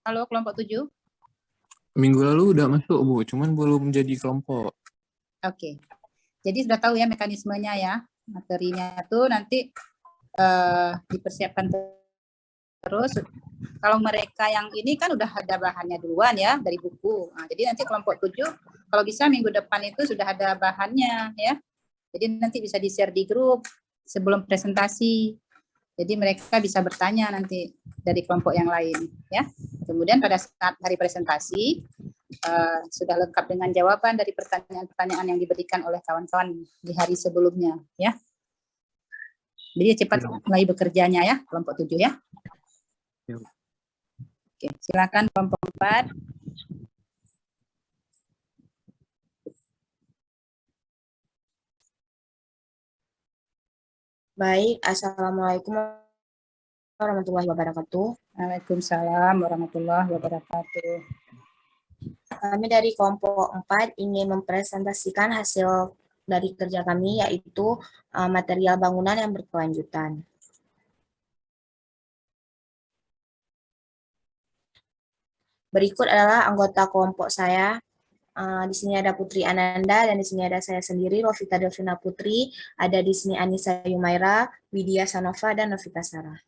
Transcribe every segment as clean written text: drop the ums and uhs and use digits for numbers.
Halo kelompok 7. Minggu lalu udah masuk, Bu, cuman belum jadi kelompok. Oke. Jadi sudah tahu ya mekanismenya ya. Materinya tuh nanti dipersiapkan terus. Kalau mereka yang ini kan udah ada bahannya duluan ya dari buku. Nah, jadi nanti kelompok 7 kalau bisa minggu depan itu sudah ada bahannya ya. Jadi nanti bisa di-share di grup sebelum presentasi. Jadi mereka bisa bertanya nanti dari kelompok yang lain ya. Kemudian pada saat hari presentasi sudah lengkap dengan jawaban dari pertanyaan-pertanyaan yang diberikan oleh kawan-kawan di hari sebelumnya ya. Jadi cepat mulai bekerjanya ya kelompok 7 ya. Oke, silakan kelompok 4. Baik, Assalamualaikum warahmatullahi wabarakatuh. Waalaikumsalam warahmatullahi wabarakatuh. Kami dari kelompok 4 ingin mempresentasikan hasil dari kerja kami, yaitu material bangunan yang berkelanjutan. Berikut adalah anggota kelompok saya. Di sini ada Putri Ananda, dan di sini ada saya sendiri, Rofita Delvina Putri. Ada di sini Anissa Yumaira, Widya Sanova, dan Novita Sarah.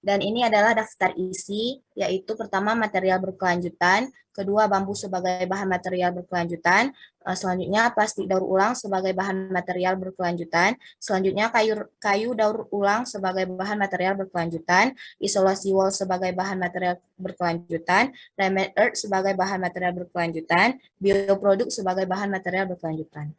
Dan ini adalah daftar isi, yaitu pertama material berkelanjutan, kedua bambu sebagai bahan material berkelanjutan, selanjutnya plastik daur ulang sebagai bahan material berkelanjutan, selanjutnya kayu daur ulang sebagai bahan material berkelanjutan, isolasi wall sebagai bahan material berkelanjutan, remade earth sebagai bahan material berkelanjutan, bioproduk sebagai bahan material berkelanjutan.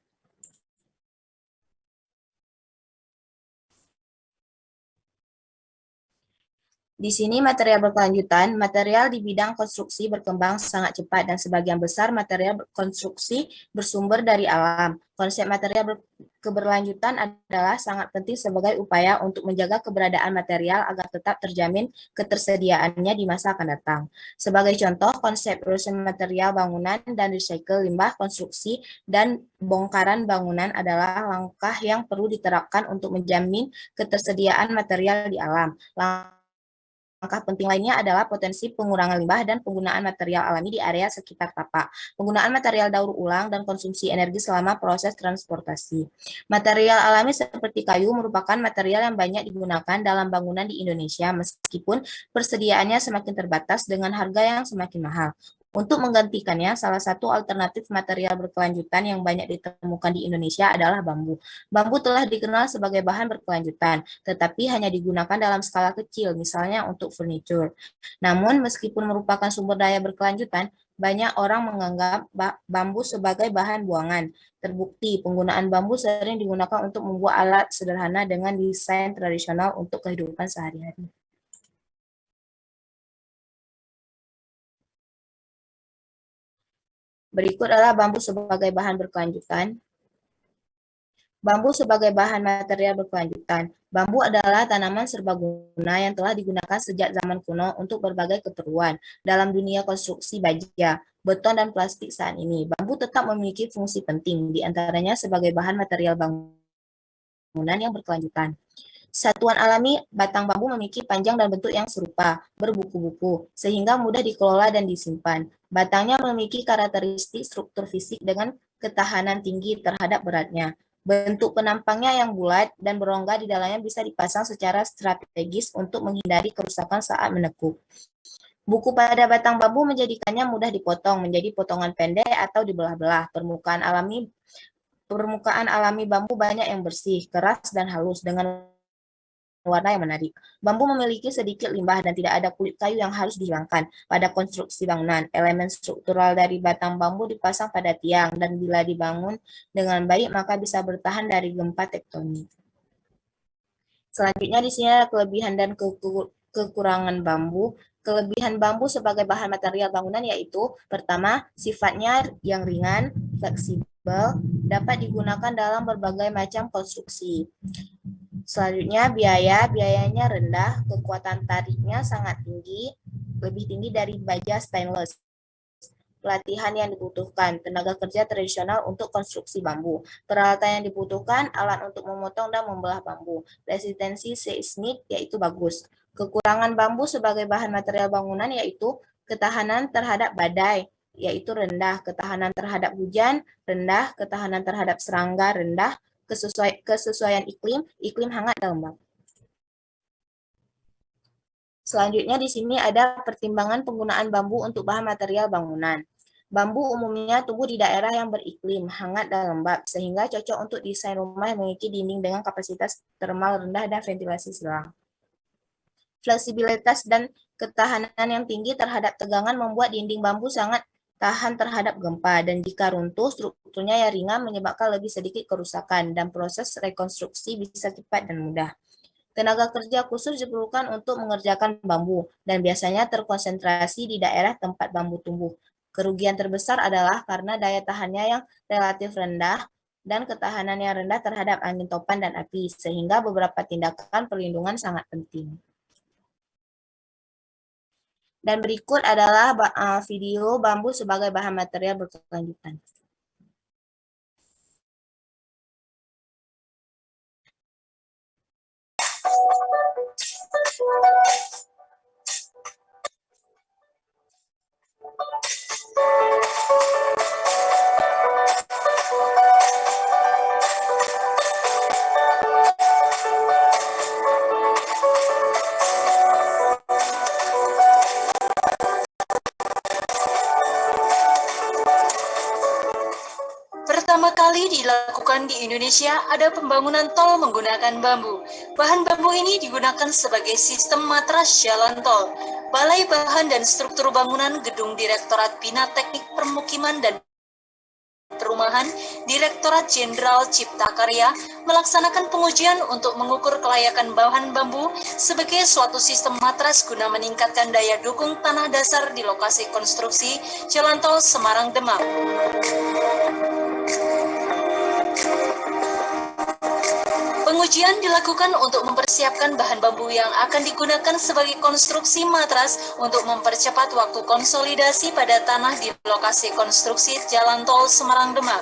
Di sini material berkelanjutan, material di bidang konstruksi berkembang sangat cepat dan sebagian besar material konstruksi bersumber dari alam. Konsep material keberlanjutan adalah sangat penting sebagai upaya untuk menjaga keberadaan material agar tetap terjamin ketersediaannya di masa akan datang. Sebagai contoh, konsep reuse material bangunan dan recycle limbah konstruksi dan bongkaran bangunan adalah langkah yang perlu diterapkan untuk menjamin ketersediaan material di alam. Langkah penting lainnya adalah potensi pengurangan limbah dan penggunaan material alami di area sekitar tapak, penggunaan material daur ulang, dan konsumsi energi selama proses transportasi. Material alami seperti kayu merupakan material yang banyak digunakan dalam bangunan di Indonesia, meskipun persediaannya semakin terbatas dengan harga yang semakin mahal. Untuk menggantikannya, salah satu alternatif material berkelanjutan yang banyak ditemukan di Indonesia adalah bambu. Bambu telah dikenal sebagai bahan berkelanjutan, tetapi hanya digunakan dalam skala kecil, misalnya untuk furniture. Namun, meskipun merupakan sumber daya berkelanjutan, banyak orang menganggap bambu sebagai bahan buangan. Terbukti, penggunaan bambu sering digunakan untuk membuat alat sederhana dengan desain tradisional untuk kehidupan sehari-hari. Berikut adalah bambu sebagai bahan berkelanjutan. Bambu sebagai bahan material berkelanjutan. Bambu adalah tanaman serbaguna yang telah digunakan sejak zaman kuno untuk berbagai keperluan. Dalam dunia konstruksi baja, beton, dan plastik saat ini, bambu tetap memiliki fungsi penting, di antaranya sebagai bahan material bangunan yang berkelanjutan. Satuan alami batang bambu memiliki panjang dan bentuk yang serupa, berbuku-buku, sehingga mudah dikelola dan disimpan. Batangnya memiliki karakteristik struktur fisik dengan ketahanan tinggi terhadap beratnya. Bentuk penampangnya yang bulat dan berongga di dalamnya bisa dipasang secara strategis untuk menghindari kerusakan saat menekuk. Buku pada batang bambu menjadikannya mudah dipotong menjadi potongan pendek atau dibelah-belah. Permukaan alami bambu banyak yang bersih, keras, dan halus dengan warna yang menarik. Bambu memiliki sedikit limbah dan tidak ada kulit kayu yang harus dihilangkan. Pada konstruksi bangunan, elemen struktural dari batang bambu dipasang pada tiang dan bila dibangun dengan baik maka bisa bertahan dari gempa tektonik. Selanjutnya di sini ada kelebihan dan kekurangan bambu. Kelebihan bambu sebagai bahan material bangunan yaitu pertama, sifatnya yang ringan, fleksibel, dapat digunakan dalam berbagai macam konstruksi. Selanjutnya biayanya rendah, kekuatan tariknya sangat tinggi, lebih tinggi dari baja stainless. pelatihan yang dibutuhkan, tenaga kerja tradisional untuk konstruksi bambu, peralatan yang dibutuhkan, alat untuk memotong dan membelah bambu, resistensi seismik yaitu bagus. Kekurangan bambu sebagai bahan material bangunan yaitu ketahanan terhadap badai, yaitu rendah, ketahanan terhadap hujan, rendah, ketahanan terhadap serangga, rendah, kesesuaian iklim hangat dan lembab. Selanjutnya di sini ada pertimbangan penggunaan bambu untuk bahan material bangunan. Bambu umumnya tumbuh di daerah yang beriklim hangat dan lembab, sehingga cocok untuk desain rumah yang memiliki dinding dengan kapasitas termal rendah dan ventilasi sedang. Fleksibilitas dan ketahanan yang tinggi terhadap tegangan membuat dinding bambu sangat tahan terhadap gempa, dan jika runtuh, strukturnya yang ringan menyebabkan lebih sedikit kerusakan, dan proses rekonstruksi bisa cepat dan mudah. Tenaga kerja khusus diperlukan untuk mengerjakan bambu, dan biasanya terkonsentrasi di daerah tempat bambu tumbuh. Kerugian terbesar adalah karena daya tahannya yang relatif rendah dan ketahanan yang rendah terhadap angin topan dan api, sehingga beberapa tindakan perlindungan sangat penting. Dan berikut adalah video bambu sebagai bahan material berkelanjutan. Pertama kali dilakukan di Indonesia ada pembangunan tol menggunakan bambu. Bahan bambu ini digunakan sebagai sistem matras jalan tol. Balai Bahan dan Struktur Bangunan Gedung Direktorat Bina Teknik Permukiman dan Perumahan, Direktorat Jenderal Cipta Karya melaksanakan pengujian untuk mengukur kelayakan bahan bambu sebagai suatu sistem matras guna meningkatkan daya dukung tanah dasar di lokasi konstruksi Jalan Tol Semarang Demak. Pengujian dilakukan untuk mempersiapkan bahan bambu yang akan digunakan sebagai konstruksi matras untuk mempercepat waktu konsolidasi pada tanah di lokasi konstruksi Jalan Tol Semarang Demak.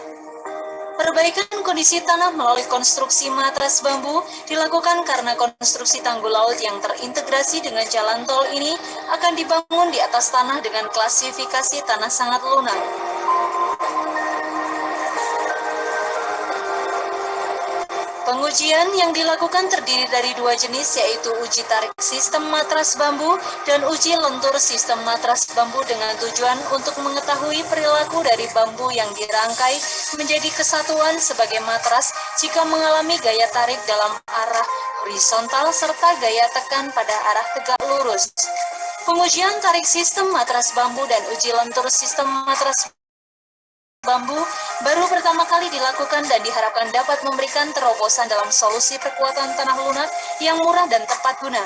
Perbaikan kondisi tanah melalui konstruksi matras bambu dilakukan karena konstruksi tanggul laut yang terintegrasi dengan jalan tol ini akan dibangun di atas tanah dengan klasifikasi tanah sangat lunak. Pengujian yang dilakukan terdiri dari dua jenis, yaitu uji tarik sistem matras bambu dan uji lentur sistem matras bambu dengan tujuan untuk mengetahui perilaku dari bambu yang dirangkai menjadi kesatuan sebagai matras jika mengalami gaya tarik dalam arah horizontal serta gaya tekan pada arah tegak lurus. Pengujian tarik sistem matras bambu dan uji lentur sistem matras bambu baru pertama kali dilakukan dan diharapkan dapat memberikan terobosan dalam solusi perkuatan tanah lunak yang murah dan tepat guna.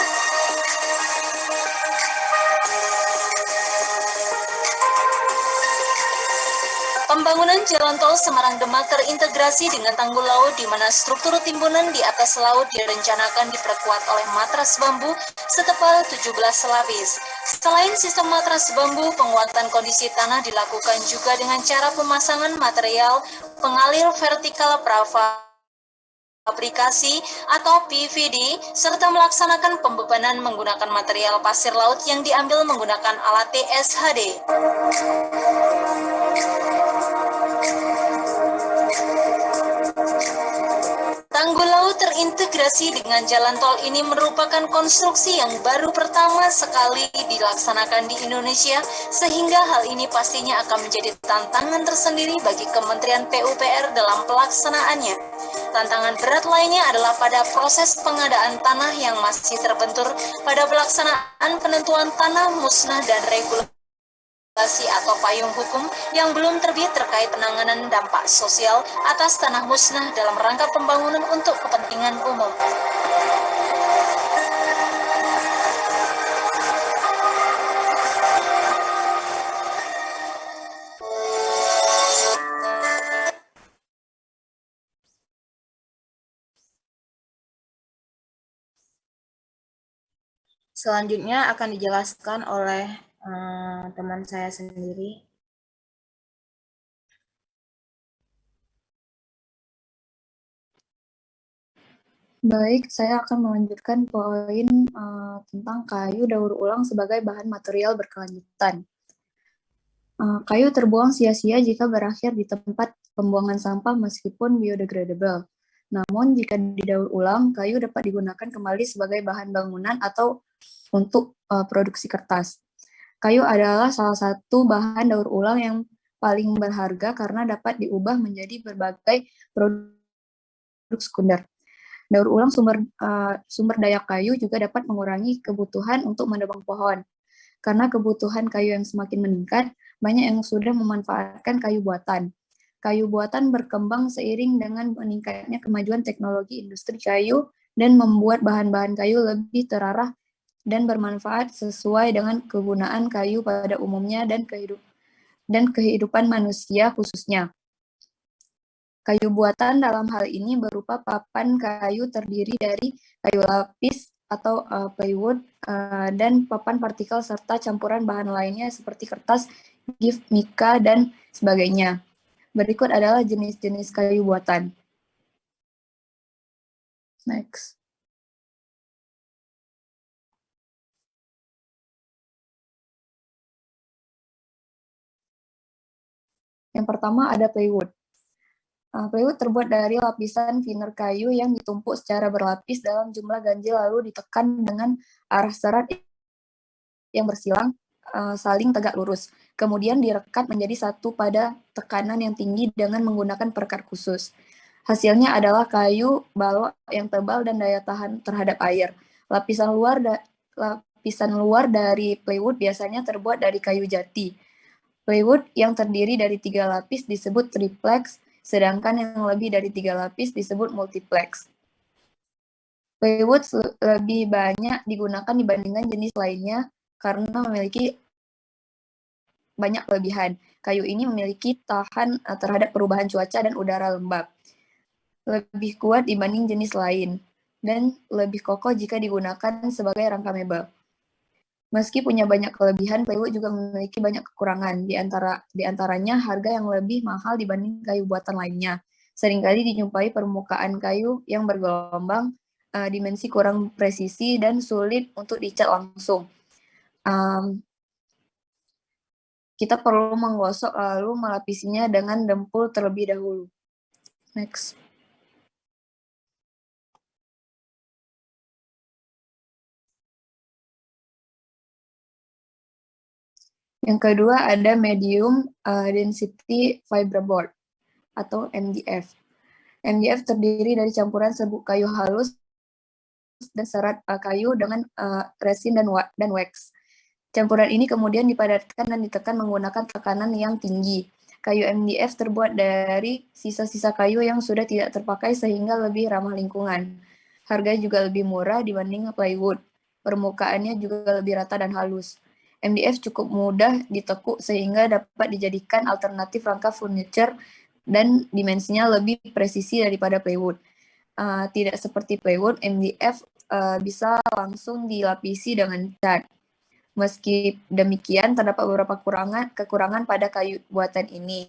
Pembangunan Jalan Tol Semarang Demak terintegrasi dengan tanggul laut di mana struktur timbunan di atas laut direncanakan diperkuat oleh matras bambu setebal 17 lapis. Selain sistem matras bambu, penguatan kondisi tanah dilakukan juga dengan cara pemasangan material pengalir vertikal prafabrikasi atau PVD, serta melaksanakan pembebanan menggunakan material pasir laut yang diambil menggunakan alat TSHD. Tanggul laut terintegrasi dengan jalan tol ini merupakan konstruksi yang baru pertama sekali dilaksanakan di Indonesia, sehingga hal ini pastinya akan menjadi tantangan tersendiri bagi Kementerian PUPR dalam pelaksanaannya. Tantangan berat lainnya adalah pada proses pengadaan tanah yang masih terbentur pada pelaksanaan penentuan tanah musnah dan regulasi atau payung hukum yang belum terbit terkait penanganan dampak sosial atas tanah musnah dalam rangka pembangunan untuk kepentingan umum. Selanjutnya akan dijelaskan oleh teman saya sendiri. Baik, saya akan melanjutkan poin tentang kayu daur ulang sebagai bahan material berkelanjutan. Kayu terbuang sia-sia jika berakhir di tempat pembuangan sampah meskipun biodegradable. Namun, jika didaur ulang, kayu dapat digunakan kembali sebagai bahan bangunan atau untuk produksi kertas. Kayu adalah salah satu bahan daur ulang yang paling berharga karena dapat diubah menjadi berbagai produk sekunder. Daur ulang sumber daya kayu juga dapat mengurangi kebutuhan untuk menebang pohon. Karena kebutuhan kayu yang semakin meningkat, banyak yang sudah memanfaatkan kayu buatan. Kayu buatan berkembang seiring dengan meningkatnya kemajuan teknologi industri kayu dan membuat bahan-bahan kayu lebih terarah dan bermanfaat sesuai dengan kegunaan kayu pada umumnya dan kehidupan manusia khususnya. Kayu buatan dalam hal ini berupa papan kayu terdiri dari kayu lapis atau plywood dan papan partikel serta campuran bahan lainnya seperti kertas, gift, mika, dan sebagainya. Berikut adalah jenis-jenis kayu buatan. Next. Yang pertama ada plywood. Plywood terbuat dari lapisan thinner kayu yang ditumpuk secara berlapis dalam jumlah ganjil lalu ditekan dengan arah serat yang bersilang saling tegak lurus. Kemudian direkat menjadi satu pada tekanan yang tinggi dengan menggunakan perekat khusus. Hasilnya adalah kayu balok yang tebal dan daya tahan terhadap air. Lapisan luar dari plywood biasanya terbuat dari kayu jati. Plywood yang terdiri dari 3 lapis disebut triplex, sedangkan yang lebih dari 3 lapis disebut multiplex. Plywood lebih banyak digunakan dibandingkan jenis lainnya karena memiliki banyak kelebihan. Kayu ini memiliki tahan terhadap perubahan cuaca dan udara lembab. Lebih kuat dibanding jenis lain, dan lebih kokoh jika digunakan sebagai rangka mebel. Meski punya banyak kelebihan, plywood juga memiliki banyak kekurangan, di antaranya harga yang lebih mahal dibanding kayu buatan lainnya. Seringkali dijumpai permukaan kayu yang bergelombang, dimensi kurang presisi, dan sulit untuk dicat langsung. Kita perlu menggosok lalu melapisinya dengan dempul terlebih dahulu. Next. Yang kedua ada medium density fiberboard atau MDF. MDF terdiri dari campuran serbuk kayu halus dan serat kayu dengan resin dan wax. Campuran ini kemudian dipadatkan dan ditekan menggunakan tekanan yang tinggi. Kayu MDF terbuat dari sisa-sisa kayu yang sudah tidak terpakai sehingga lebih ramah lingkungan. Harga juga lebih murah dibanding plywood. Permukaannya juga lebih rata dan halus. MDF cukup mudah ditekuk sehingga dapat dijadikan alternatif rangka furniture dan dimensinya lebih presisi daripada plywood. Tidak seperti plywood, MDF bisa langsung dilapisi dengan cat. Meski demikian, terdapat beberapa kekurangan pada kayu buatan ini,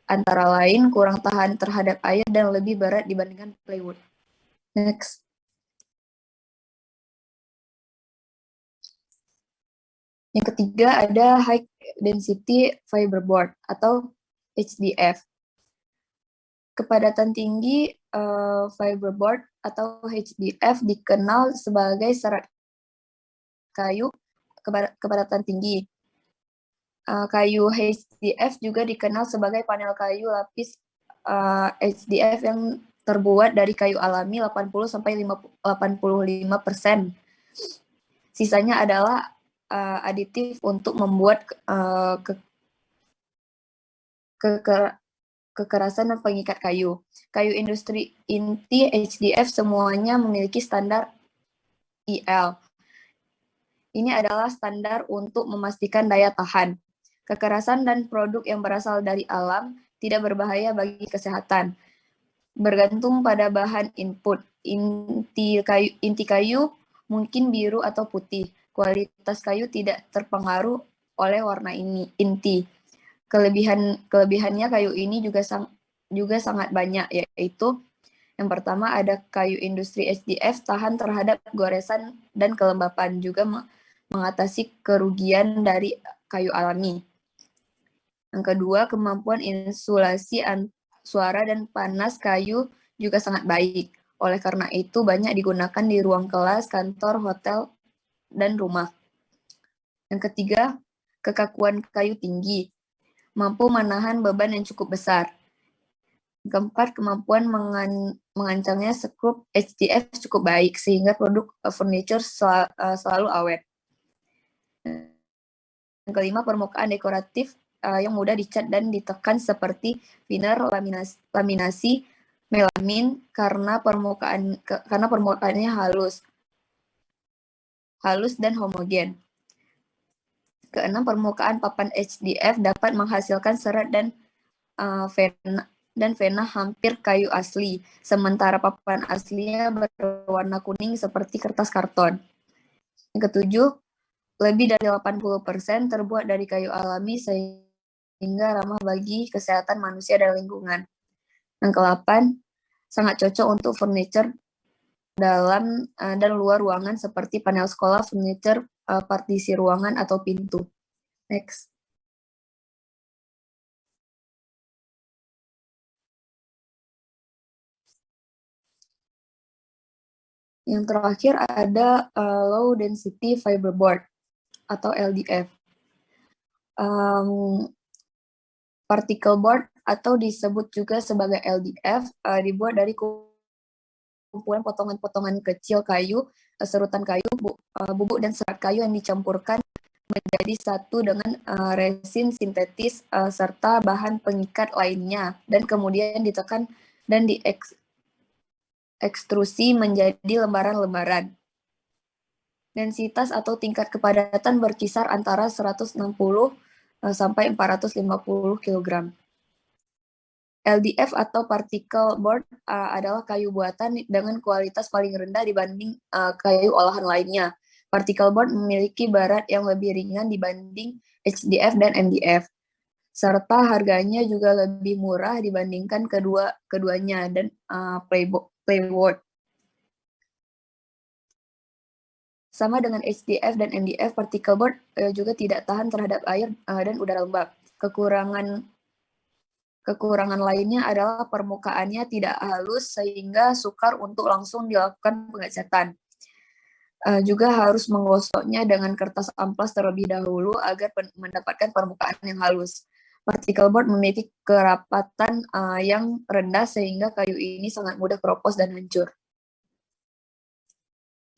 antara lain kurang tahan terhadap air dan lebih berat dibandingkan plywood. Next. Yang ketiga ada high density fiberboard atau HDF. Kepadatan tinggi fiberboard atau HDF dikenal sebagai serat kayu kepadatan tinggi. Kayu HDF juga dikenal sebagai panel kayu lapis HDF yang terbuat dari kayu alami 80-85%. Sisanya adalah aditif untuk membuat kekerasan dan pengikat kayu. Kayu industri inti HDF semuanya memiliki standar IL. Ini adalah standar untuk memastikan daya tahan. Kekerasan dan produk yang berasal dari alam tidak berbahaya bagi kesehatan. Bergantung pada bahan input. Inti kayu mungkin biru atau putih. Kualitas kayu tidak terpengaruh oleh warna inti. Kelebihannya kayu ini juga sangat banyak, yaitu Yang pertama ada kayu industri HDF tahan terhadap goresan dan kelembapan, juga mengatasi kerugian dari kayu alami. Yang kedua, kemampuan insulasi suara dan panas kayu juga sangat baik. Oleh karena itu, banyak digunakan di ruang kelas, kantor, hotel, dan rumah. Yang ketiga, kekakuan kayu tinggi, mampu menahan beban yang cukup besar. Yang keempat, kemampuan mengancangnya skrup HDF cukup baik, sehingga produk furniture selalu awet. Yang kelima, permukaan dekoratif yang mudah dicat dan ditekan seperti veneer, laminasi, melamin karena permukaannya halus dan homogen. Keenam, permukaan papan HDF dapat menghasilkan serat dan vena hampir kayu asli, sementara papan aslinya berwarna kuning seperti kertas karton. Yang ketujuh, lebih dari 80% terbuat dari kayu alami sehingga ramah bagi kesehatan manusia dan lingkungan. Yang ke-8, sangat cocok untuk furniture dalam dan luar ruangan seperti panel sekolah, furniture, partisi ruangan, atau pintu. Next. Yang terakhir ada low density fiberboard atau LDF. Particle board atau disebut juga sebagai LDF dibuat dari kumpulan potongan-potongan kecil kayu, serutan kayu, bubuk dan serat kayu yang dicampurkan menjadi satu dengan resin sintetis serta bahan pengikat lainnya, dan kemudian ditekan dan diekstrusi menjadi lembaran-lembaran. Densitas atau tingkat kepadatan berkisar antara 160 sampai 450 kg. LDF atau particle board adalah kayu buatan dengan kualitas paling rendah dibanding kayu olahan lainnya. Particle board memiliki barat yang lebih ringan dibanding HDF dan MDF, serta harganya juga lebih murah dibandingkan keduanya dan plywood. Sama dengan HDF dan MDF, particle board juga tidak tahan terhadap air dan udara lembab. Kekurangan lainnya adalah permukaannya tidak halus sehingga sukar untuk langsung dilakukan pengecatan. Juga harus menggosoknya dengan kertas amplas terlebih dahulu agar mendapatkan permukaan yang halus. Particle board memiliki kerapatan yang rendah sehingga kayu ini sangat mudah keropos dan hancur.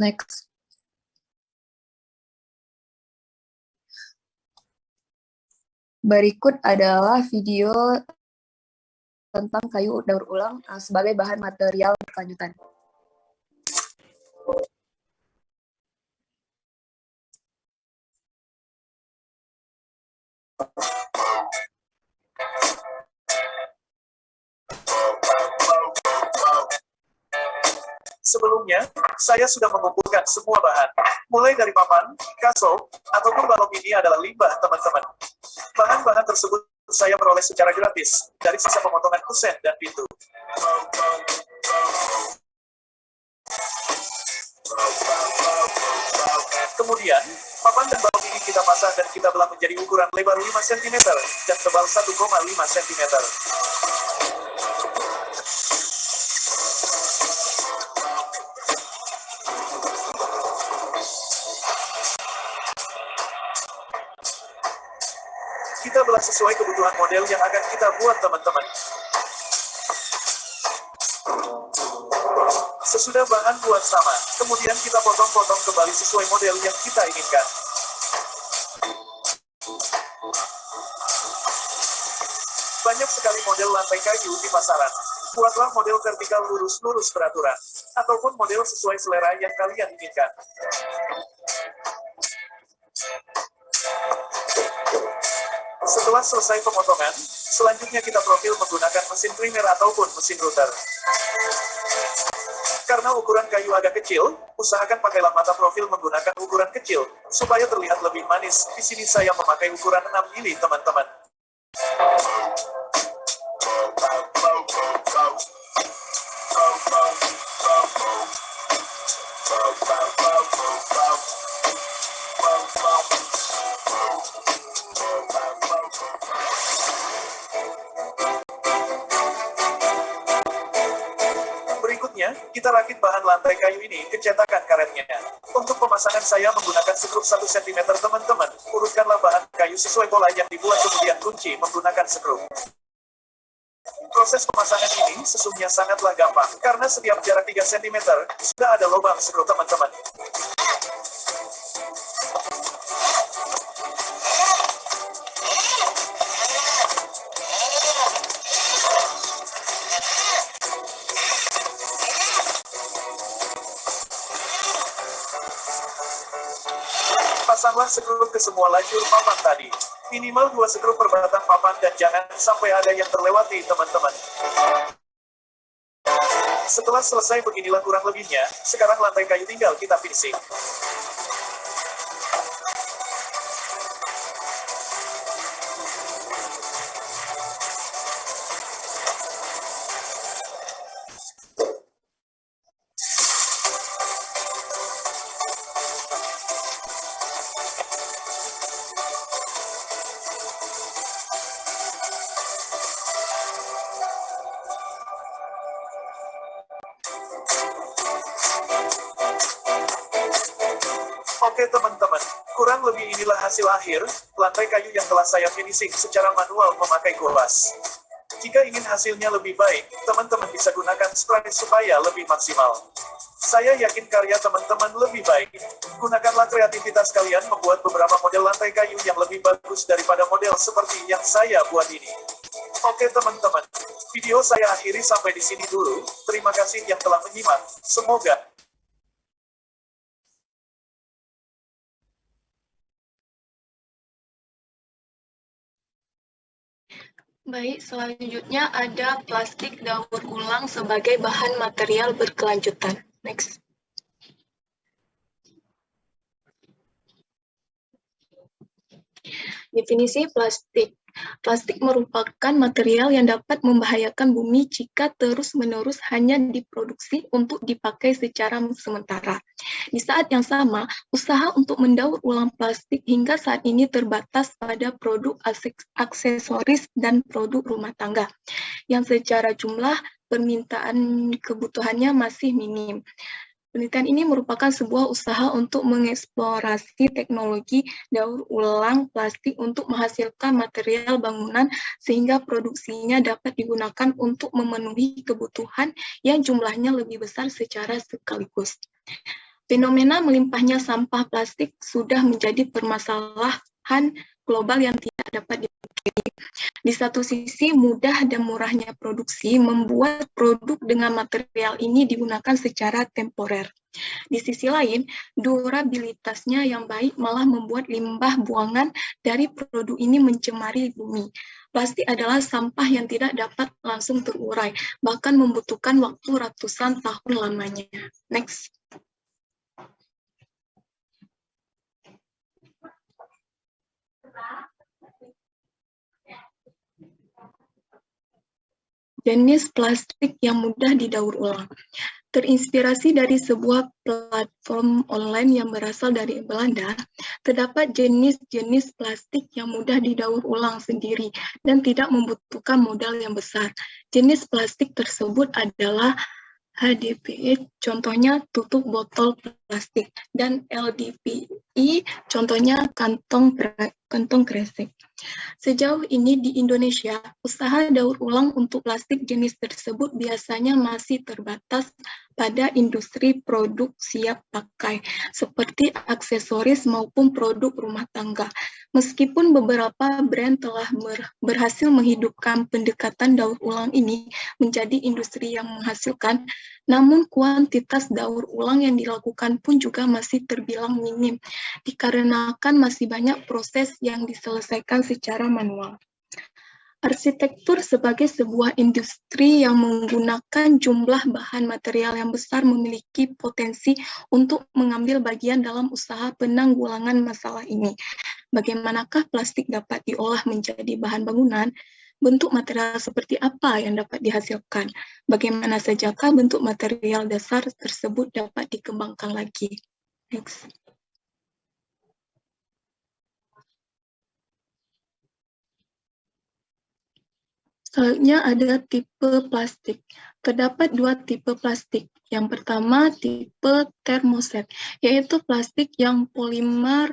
Next. Berikut adalah video tentang kayu daur ulang sebagai bahan material berkelanjutan. Sebelumnya, saya sudah mengumpulkan semua bahan, mulai dari papan, kasau, ataupun balok. Ini adalah limbah, teman-teman. Bahan-bahan tersebut saya peroleh secara gratis dari sisa pemotongan kusen dan pintu. Kemudian, papan dan balok ini kita pasang dan kita belah menjadi ukuran lebar 5 cm dan tebal 1,5 cm. Kita belah sesuai kebutuhan model yang akan kita buat, teman-teman. Sesudah bahan buat sama, kemudian kita potong-potong kembali sesuai model yang kita inginkan. Banyak sekali model lantai kayu di pasaran. Buatlah model vertikal lurus-lurus beraturan, ataupun model sesuai selera yang kalian inginkan. Setelah selesai pemotongan, selanjutnya kita profil menggunakan mesin primer ataupun mesin router. Karena ukuran kayu agak kecil, usahakan pakailah mata profil menggunakan ukuran kecil, supaya terlihat lebih manis. Di sini saya memakai ukuran 6 mili, teman-teman. Berikutnya, kita rakit bahan lantai kayu ini ke cetakan karetnya. Untuk pemasangan saya menggunakan skrup 1 cm teman-teman. Urutkanlah bahan kayu sesuai pola yang dibuat kemudian kunci menggunakan skrup. Proses pemasangan ini sesungguhnya sangatlah gampang, karena setiap jarak 3 cm sudah ada lubang skrup teman-teman. Pasanglah skrup ke semua lajur papan tadi. Minimal 2 skrup per batang papan dan jangan sampai ada yang terlewati teman-teman. Setelah selesai beginilah kurang lebihnya, sekarang lantai kayu tinggal kita finishing. Oke teman-teman, kurang lebih inilah hasil akhir, lantai kayu yang telah saya finishing secara manual memakai kuas. Jika ingin hasilnya lebih baik, teman-teman bisa gunakan spray supaya lebih maksimal. Saya yakin karya teman-teman lebih baik. Gunakanlah kreativitas kalian membuat beberapa model lantai kayu yang lebih bagus daripada model seperti yang saya buat ini. Oke teman-teman, video saya akhiri sampai di sini dulu. Terima kasih yang telah menyimak. Semoga Baik, selanjutnya ada plastik daur ulang sebagai bahan material berkelanjutan. Next. Definisi plastik. Plastik merupakan material yang dapat membahayakan bumi jika terus-menerus hanya diproduksi untuk dipakai secara sementara. Di saat yang sama, usaha untuk mendaur ulang plastik hingga saat ini terbatas pada produk aksesoris dan produk rumah tangga, yang secara jumlah permintaan kebutuhannya masih minim. Penelitian ini merupakan sebuah usaha untuk mengeksplorasi teknologi daur ulang plastik untuk menghasilkan material bangunan sehingga produksinya dapat digunakan untuk memenuhi kebutuhan yang jumlahnya lebih besar secara sekaligus. Fenomena melimpahnya sampah plastik sudah menjadi permasalahan global yang tidak dapat dipungkiri. Di satu sisi, mudah dan murahnya produksi membuat produk dengan material ini digunakan secara temporer. Di sisi lain, durabilitasnya yang baik malah membuat limbah buangan dari produk ini mencemari bumi. Plastik adalah sampah yang tidak dapat langsung terurai, bahkan membutuhkan waktu ratusan tahun lamanya. Next. Jenis plastik yang mudah didaur ulang. Terinspirasi dari sebuah platform online yang berasal dari Belanda, terdapat jenis-jenis plastik yang mudah didaur ulang sendiri dan tidak membutuhkan modal yang besar. Jenis plastik tersebut adalah HDPE, contohnya tutup botol plastik, dan LDPE, contohnya kantong kresek. Sejauh ini di Indonesia, usaha daur ulang untuk plastik jenis tersebut biasanya masih terbatas pada industri produk siap pakai, seperti aksesoris maupun produk rumah tangga. Meskipun beberapa brand telah berhasil menghidupkan pendekatan daur ulang ini menjadi industri yang menghasilkan, namun kuantitas daur ulang yang dilakukan pun juga masih terbilang minim, dikarenakan masih banyak proses yang diselesaikan secara manual. Arsitektur sebagai sebuah industri yang menggunakan jumlah bahan material yang besar memiliki potensi untuk mengambil bagian dalam usaha penanggulangan masalah ini. Bagaimanakah plastik dapat diolah menjadi bahan bangunan? bentuk material seperti apa yang dapat dihasilkan? Bagaimana sajakah bentuk material dasar tersebut dapat dikembangkan lagi? Next. Selanjutnya ada tipe plastik. Terdapat dua tipe plastik. Yang pertama tipe termoset, yaitu plastik yang polimer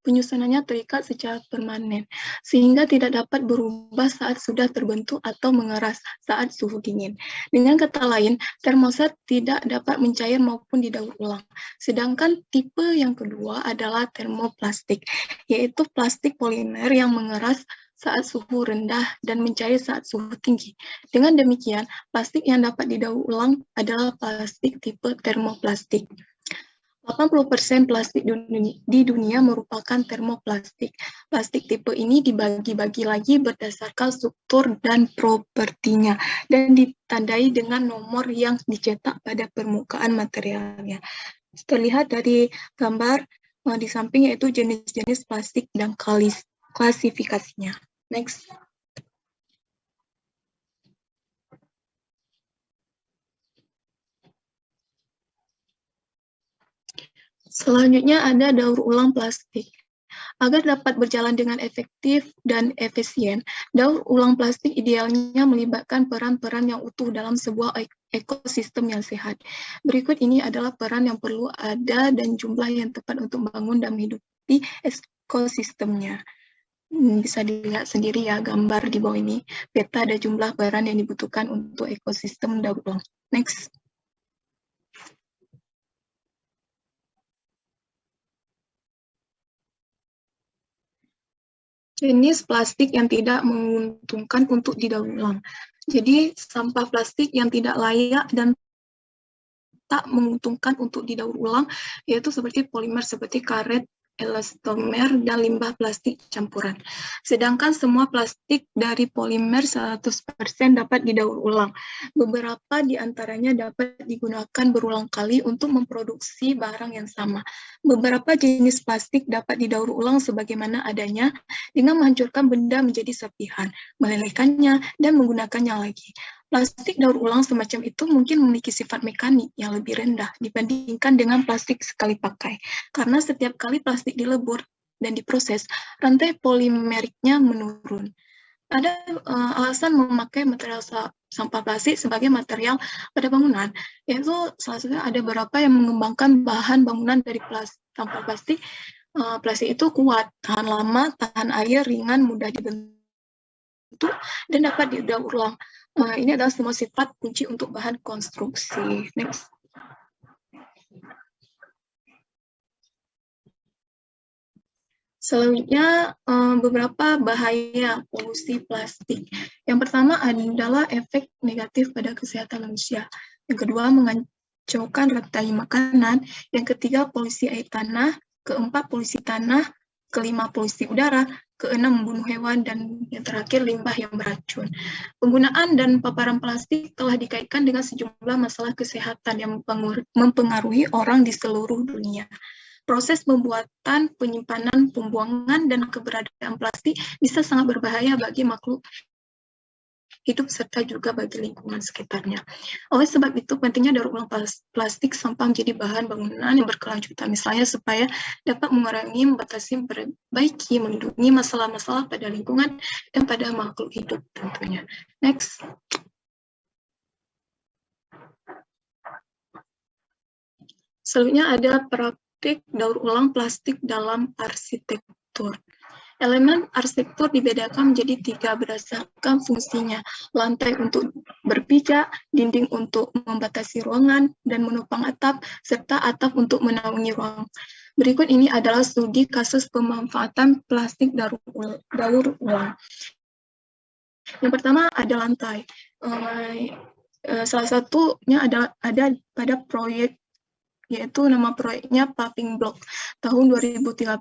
penyusunannya terikat secara permanen, sehingga tidak dapat berubah saat sudah terbentuk atau mengeras saat suhu dingin. Dengan kata lain, termoset tidak dapat mencair maupun didaur ulang. Sedangkan tipe yang kedua adalah termoplastik, yaitu plastik polimer yang mengeras saat suhu rendah dan mencair saat suhu tinggi. Dengan demikian, plastik yang dapat didaur ulang adalah plastik tipe termoplastik. 80% plastik di dunia merupakan termoplastik. Plastik tipe ini dibagi-bagi lagi berdasarkan struktur dan propertinya dan ditandai dengan nomor yang dicetak pada permukaan materialnya. Terlihat dari gambar di samping yaitu jenis-jenis plastik dan klasifikasinya. Next. Selanjutnya ada daur ulang plastik. Agar dapat berjalan dengan efektif dan efisien, daur ulang plastik idealnya melibatkan peran-peran yang utuh dalam sebuah ekosistem yang sehat. Berikut ini adalah peran yang perlu ada dan jumlah yang tepat untuk membangun dan menghidupi ekosistemnya. Bisa dilihat sendiri ya gambar di bawah ini, peta ada jumlah peran yang dibutuhkan untuk ekosistem daur ulang. Next. Jenis plastik yang tidak menguntungkan untuk didaur ulang. Jadi sampah plastik yang tidak layak dan tak menguntungkan untuk didaur ulang yaitu seperti polimer seperti karet, elastomer, dan limbah plastik campuran. Sedangkan semua plastik dari polimer 100% dapat didaur ulang. Beberapa di antaranya dapat digunakan berulang kali untuk memproduksi barang yang sama. Beberapa jenis plastik dapat didaur ulang sebagaimana adanya dengan menghancurkan benda menjadi serpihan, melelehkannya, dan menggunakannya lagi. Plastik daur ulang semacam itu mungkin memiliki sifat mekanik yang lebih rendah dibandingkan dengan plastik sekali pakai. Karena setiap kali plastik dilebur dan diproses, rantai polimeriknya menurun. Ada alasan memakai material sampah plastik sebagai material pada bangunan, yaitu salah satunya ada beberapa yang mengembangkan bahan bangunan dari sampah plastik. Plastik itu kuat, tahan lama, tahan air, ringan, mudah dibentuk, dan dapat didaur ulang. Ini adalah semua sifat kunci untuk bahan konstruksi. Next. Selanjutnya, beberapa bahaya polusi plastik. Yang pertama adalah efek negatif pada kesehatan manusia. Yang kedua, mengacaukan rantai makanan. Yang ketiga, polusi air tanah. Keempat, polusi tanah. Kelima, polusi udara. Keenam, membunuh hewan. Dan yang terakhir, limbah yang beracun. Penggunaan dan paparan plastik telah dikaitkan dengan sejumlah masalah kesehatan yang mempengaruhi orang di seluruh dunia. Proses pembuatan, penyimpanan, pembuangan, dan keberadaan plastik bisa sangat berbahaya bagi makhluk hidup serta juga bagi lingkungan sekitarnya. Oleh sebab itu, pentingnya daur ulang plastik sampah menjadi bahan bangunan yang berkelanjutan, misalnya supaya dapat mengurangi, membatasi, memperbaiki, melindungi masalah-masalah pada lingkungan dan pada makhluk hidup tentunya. Next. Selanjutnya ada praktik daur ulang plastik dalam arsitektur. Elemen arsitektur dibedakan menjadi 3 berdasarkan fungsinya. Lantai untuk berpijak, dinding untuk membatasi ruangan dan menopang atap, serta atap untuk menaungi ruang. Berikut ini adalah studi kasus pemanfaatan plastik daur ulang. Yang pertama ada lantai. Salah satunya ada pada proyek, yaitu nama proyeknya paving block. Tahun 2013,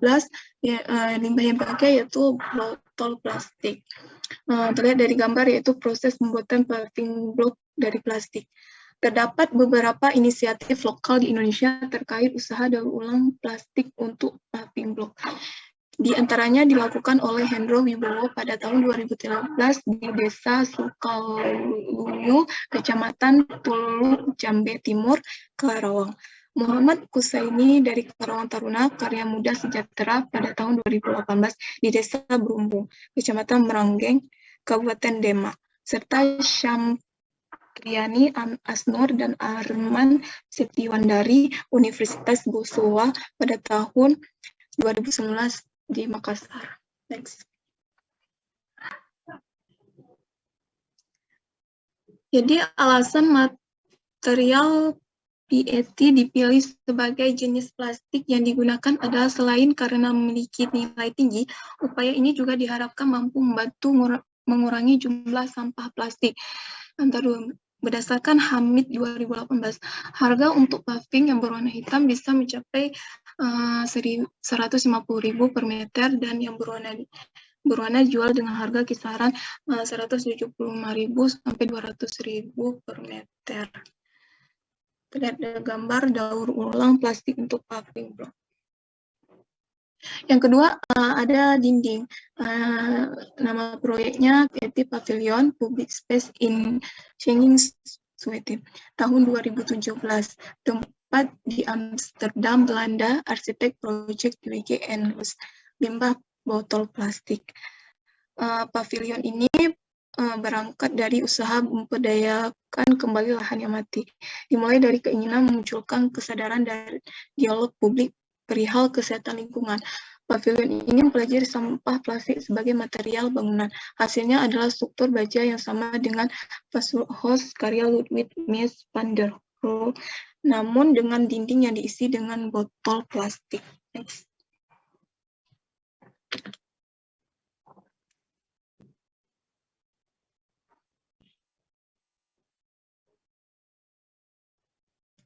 limbah yang dipakai yaitu botol plastik. Terlihat dari gambar yaitu proses pembuatan paving block dari plastik. Terdapat beberapa inisiatif lokal di Indonesia terkait usaha daur ulang plastik untuk paving block. Di antaranya dilakukan oleh Hendro Wibowo pada tahun 2013 di Desa Sukalunyu, Kecamatan Tulu, Jambe Timur, Karawang. Muhammad Kusaini dari Karawang Taruna Karya Muda Sejahtera pada tahun 2018 di Desa Berumbung, Kecamatan Meranggeng, Kabupaten Demak, serta Syamtriani Asnur dan Arman Setiwandari Universitas Gosowa pada tahun 2019 di Makassar. Next. Jadi alasan material PET dipilih sebagai jenis plastik yang digunakan adalah selain karena memiliki nilai tinggi, upaya ini juga diharapkan mampu membantu mengurangi jumlah sampah plastik. Berdasarkan Hamid 2018, harga untuk paving yang berwarna hitam bisa mencapai 150.000 per meter dan yang berwarna dijual dengan harga kisaran 175.000 sampai 200.000 per meter. Terlihat ada gambar daur ulang plastik untuk paving block. Yang kedua ada dinding. Nama proyeknya PET Pavilion Public Space in Schengen Sweden tahun 2017. Tempat di Amsterdam, Belanda, arsitek proyek WG Enlus. Limbah botol plastik. Pavilion ini berangkat dari usaha memperdayakan kembali lahan yang mati. Dimulai dari keinginan memunculkan kesadaran dari dialog publik perihal kesehatan lingkungan. Pavilion ini mempelajari sampah plastik sebagai material bangunan. Hasilnya adalah struktur baja yang sama dengan Vasselhof karya Ludwig Mies van der Rohe, namun dengan dinding yang diisi dengan botol plastik. Next.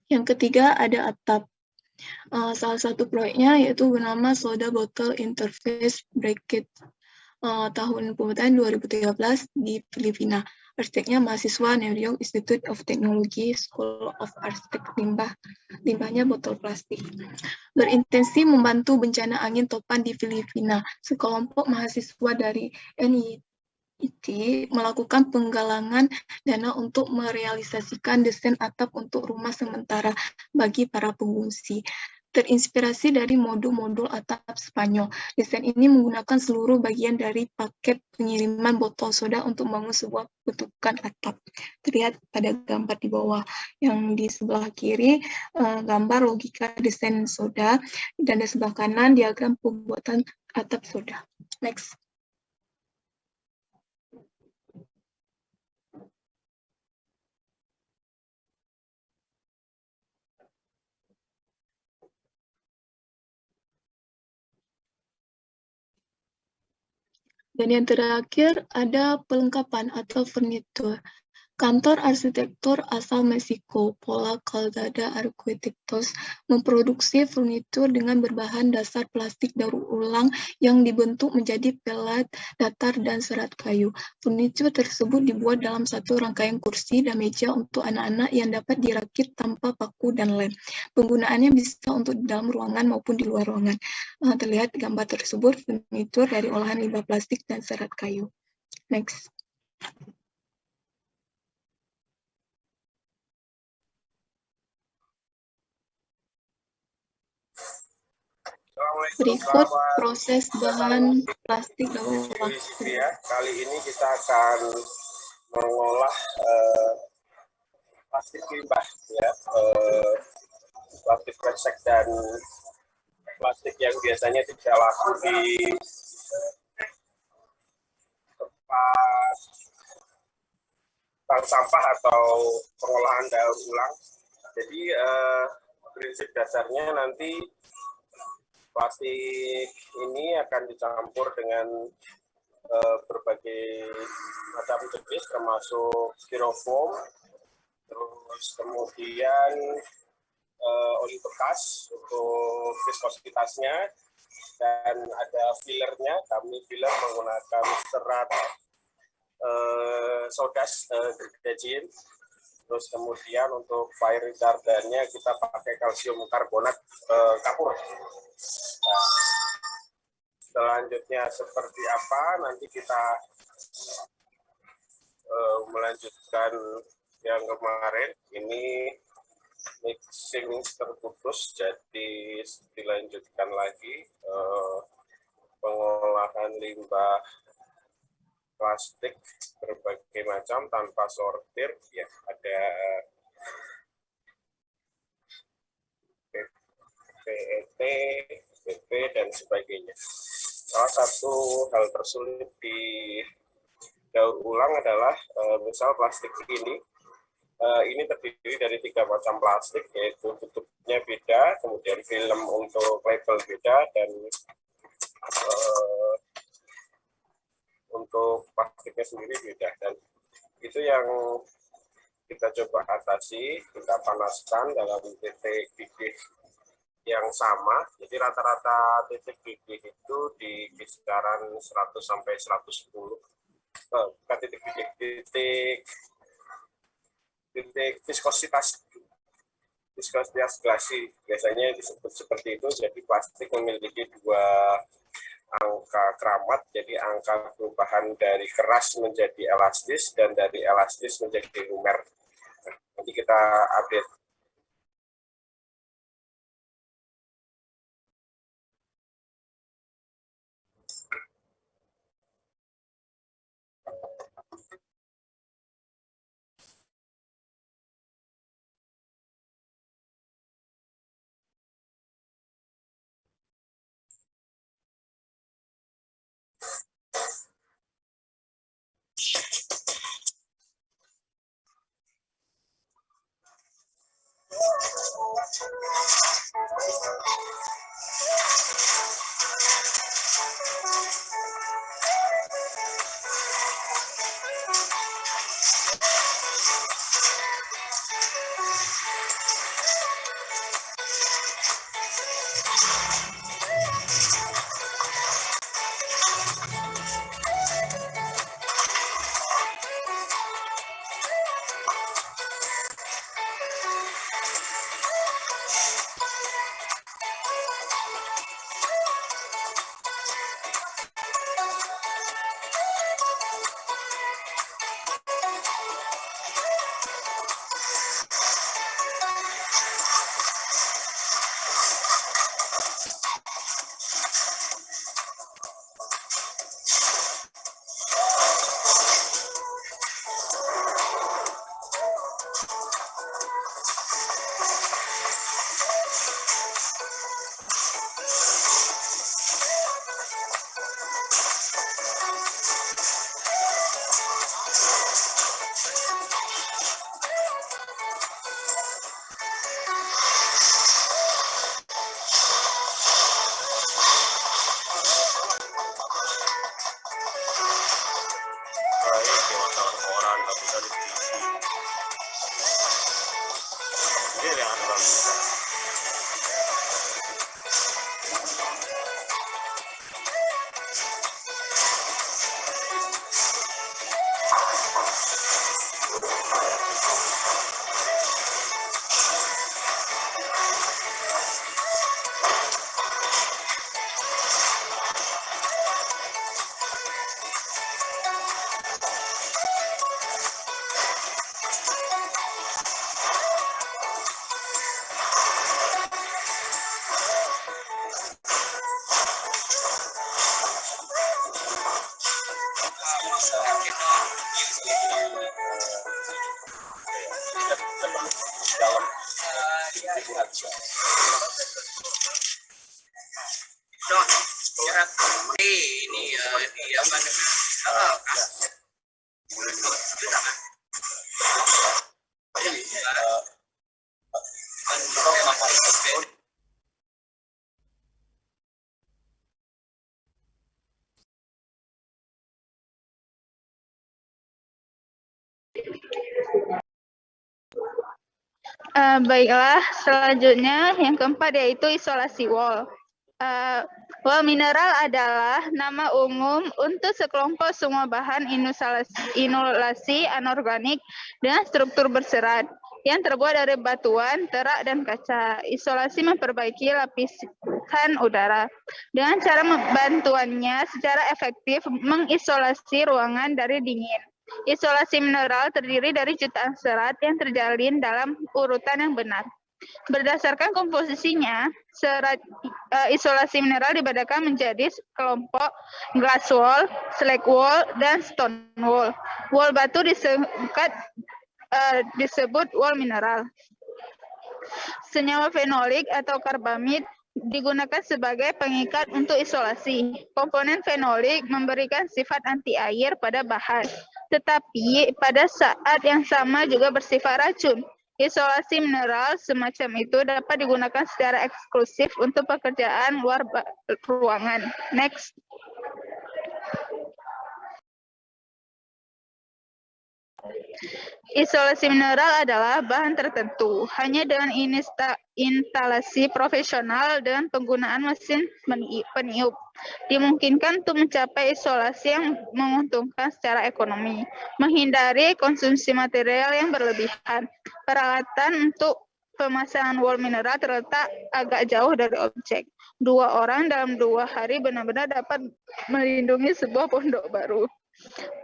Yang ketiga ada atap. Salah satu proyeknya yaitu bernama Soda Bottle Interface Bracket tahun pembuatan 2013 di Filipina. Arsiteknya mahasiswa New York Institute of Technology School of Architecture. Limbahnya botol plastik. Berintensi membantu bencana angin topan di Filipina. Sekelompok mahasiswa dari NIT melakukan penggalangan dana untuk merealisasikan desain atap untuk rumah sementara bagi para pengungsi. Terinspirasi dari modul-modul atap Spanyol. Desain ini menggunakan seluruh bagian dari paket pengiriman botol soda untuk membangun sebuah bentukan atap. Terlihat pada gambar di bawah. Yang di sebelah kiri gambar logika desain soda dan di sebelah kanan diagram pembuatan atap soda. Next. Dan yang terakhir ada pelengkapan atau furnitur. Kantor arsitektur asal Meksiko, Pola Calzada Arquitectos, memproduksi furnitur dengan berbahan dasar plastik daur ulang yang dibentuk menjadi pelat, datar, dan serat kayu. Furnitur tersebut dibuat dalam satu rangkaian kursi dan meja untuk anak-anak yang dapat dirakit tanpa paku dan lem. Penggunaannya bisa untuk di dalam ruangan maupun di luar ruangan. Terlihat gambar tersebut, furnitur dari olahan limbah plastik dan serat kayu. Next. Berikut proses bahan plastik daur ulang. Kali ini kita akan mengolah plastik limbah, ya, plastik kresek dan plastik yang biasanya tidak laku di tempat bank sampah atau pengolahan daur ulang. Jadi prinsip dasarnya nanti plastik ini akan dicampur dengan berbagai macam jenis termasuk styrofoam, terus kemudian oli bekas untuk viskositasnya, dan ada fillernya. Kami filler menggunakan serat sodas gergajian. Terus kemudian untuk fire retardannya kita pakai kalsium karbonat kapur. Nah, selanjutnya seperti apa, nanti kita melanjutkan yang kemarin. Ini mixing terputus, jadi dilanjutkan lagi pengolahan limbah plastik berbagai macam tanpa sortir. Ya, ada PET, PP, dan sebagainya. Salah satu hal tersulit di daur ulang adalah misal plastik ini terdiri dari 3 macam plastik, yaitu tutupnya beda, kemudian film untuk label beda, dan untuk plastiknya sendiri beda. Dan itu yang kita coba atasi, kita panaskan dalam titik didih yang sama. Jadi rata-rata titik didih itu di kisaran 100 sampai 110. Bukan titik viskositas glasi biasanya disebut seperti itu. Jadi plastik memiliki 2 angka keramat, jadi angka perubahan dari keras menjadi elastis dan dari elastis menjadi lumer. Nanti kita update. Baiklah, selanjutnya yang keempat yaitu isolasi wall. Wall mineral adalah nama umum untuk sekelompok semua bahan inulasi anorganik dengan struktur berserat yang terbuat dari batuan, terak, dan kaca. Isolasi memperbaiki pemanasan udara. Dengan cara bantuannya secara efektif mengisolasi ruangan dari dingin. Isolasi mineral terdiri dari jutaan serat yang terjalin dalam urutan yang benar. Berdasarkan komposisinya, serat isolasi mineral dibedakan menjadi kelompok glass wall, slag wall, dan stone wall. Wall batu disebut wall mineral. Senyawa fenolik atau karbamid digunakan sebagai pengikat untuk isolasi. Komponen fenolik memberikan sifat anti air pada bahan, tetapi pada saat yang sama juga bersifat racun. Isolasi mineral semacam itu dapat digunakan secara eksklusif untuk pekerjaan luar ruangan. Next. Isolasi mineral adalah bahan tertentu hanya dengan instalasi profesional dengan penggunaan mesin peniup. Dimungkinkan untuk mencapai isolasi yang menguntungkan secara ekonomi, menghindari konsumsi material yang berlebihan. Peralatan untuk pemasangan wall mineral terletak agak jauh dari objek. 2 orang dalam 2 hari benar-benar dapat melindungi sebuah pondok baru.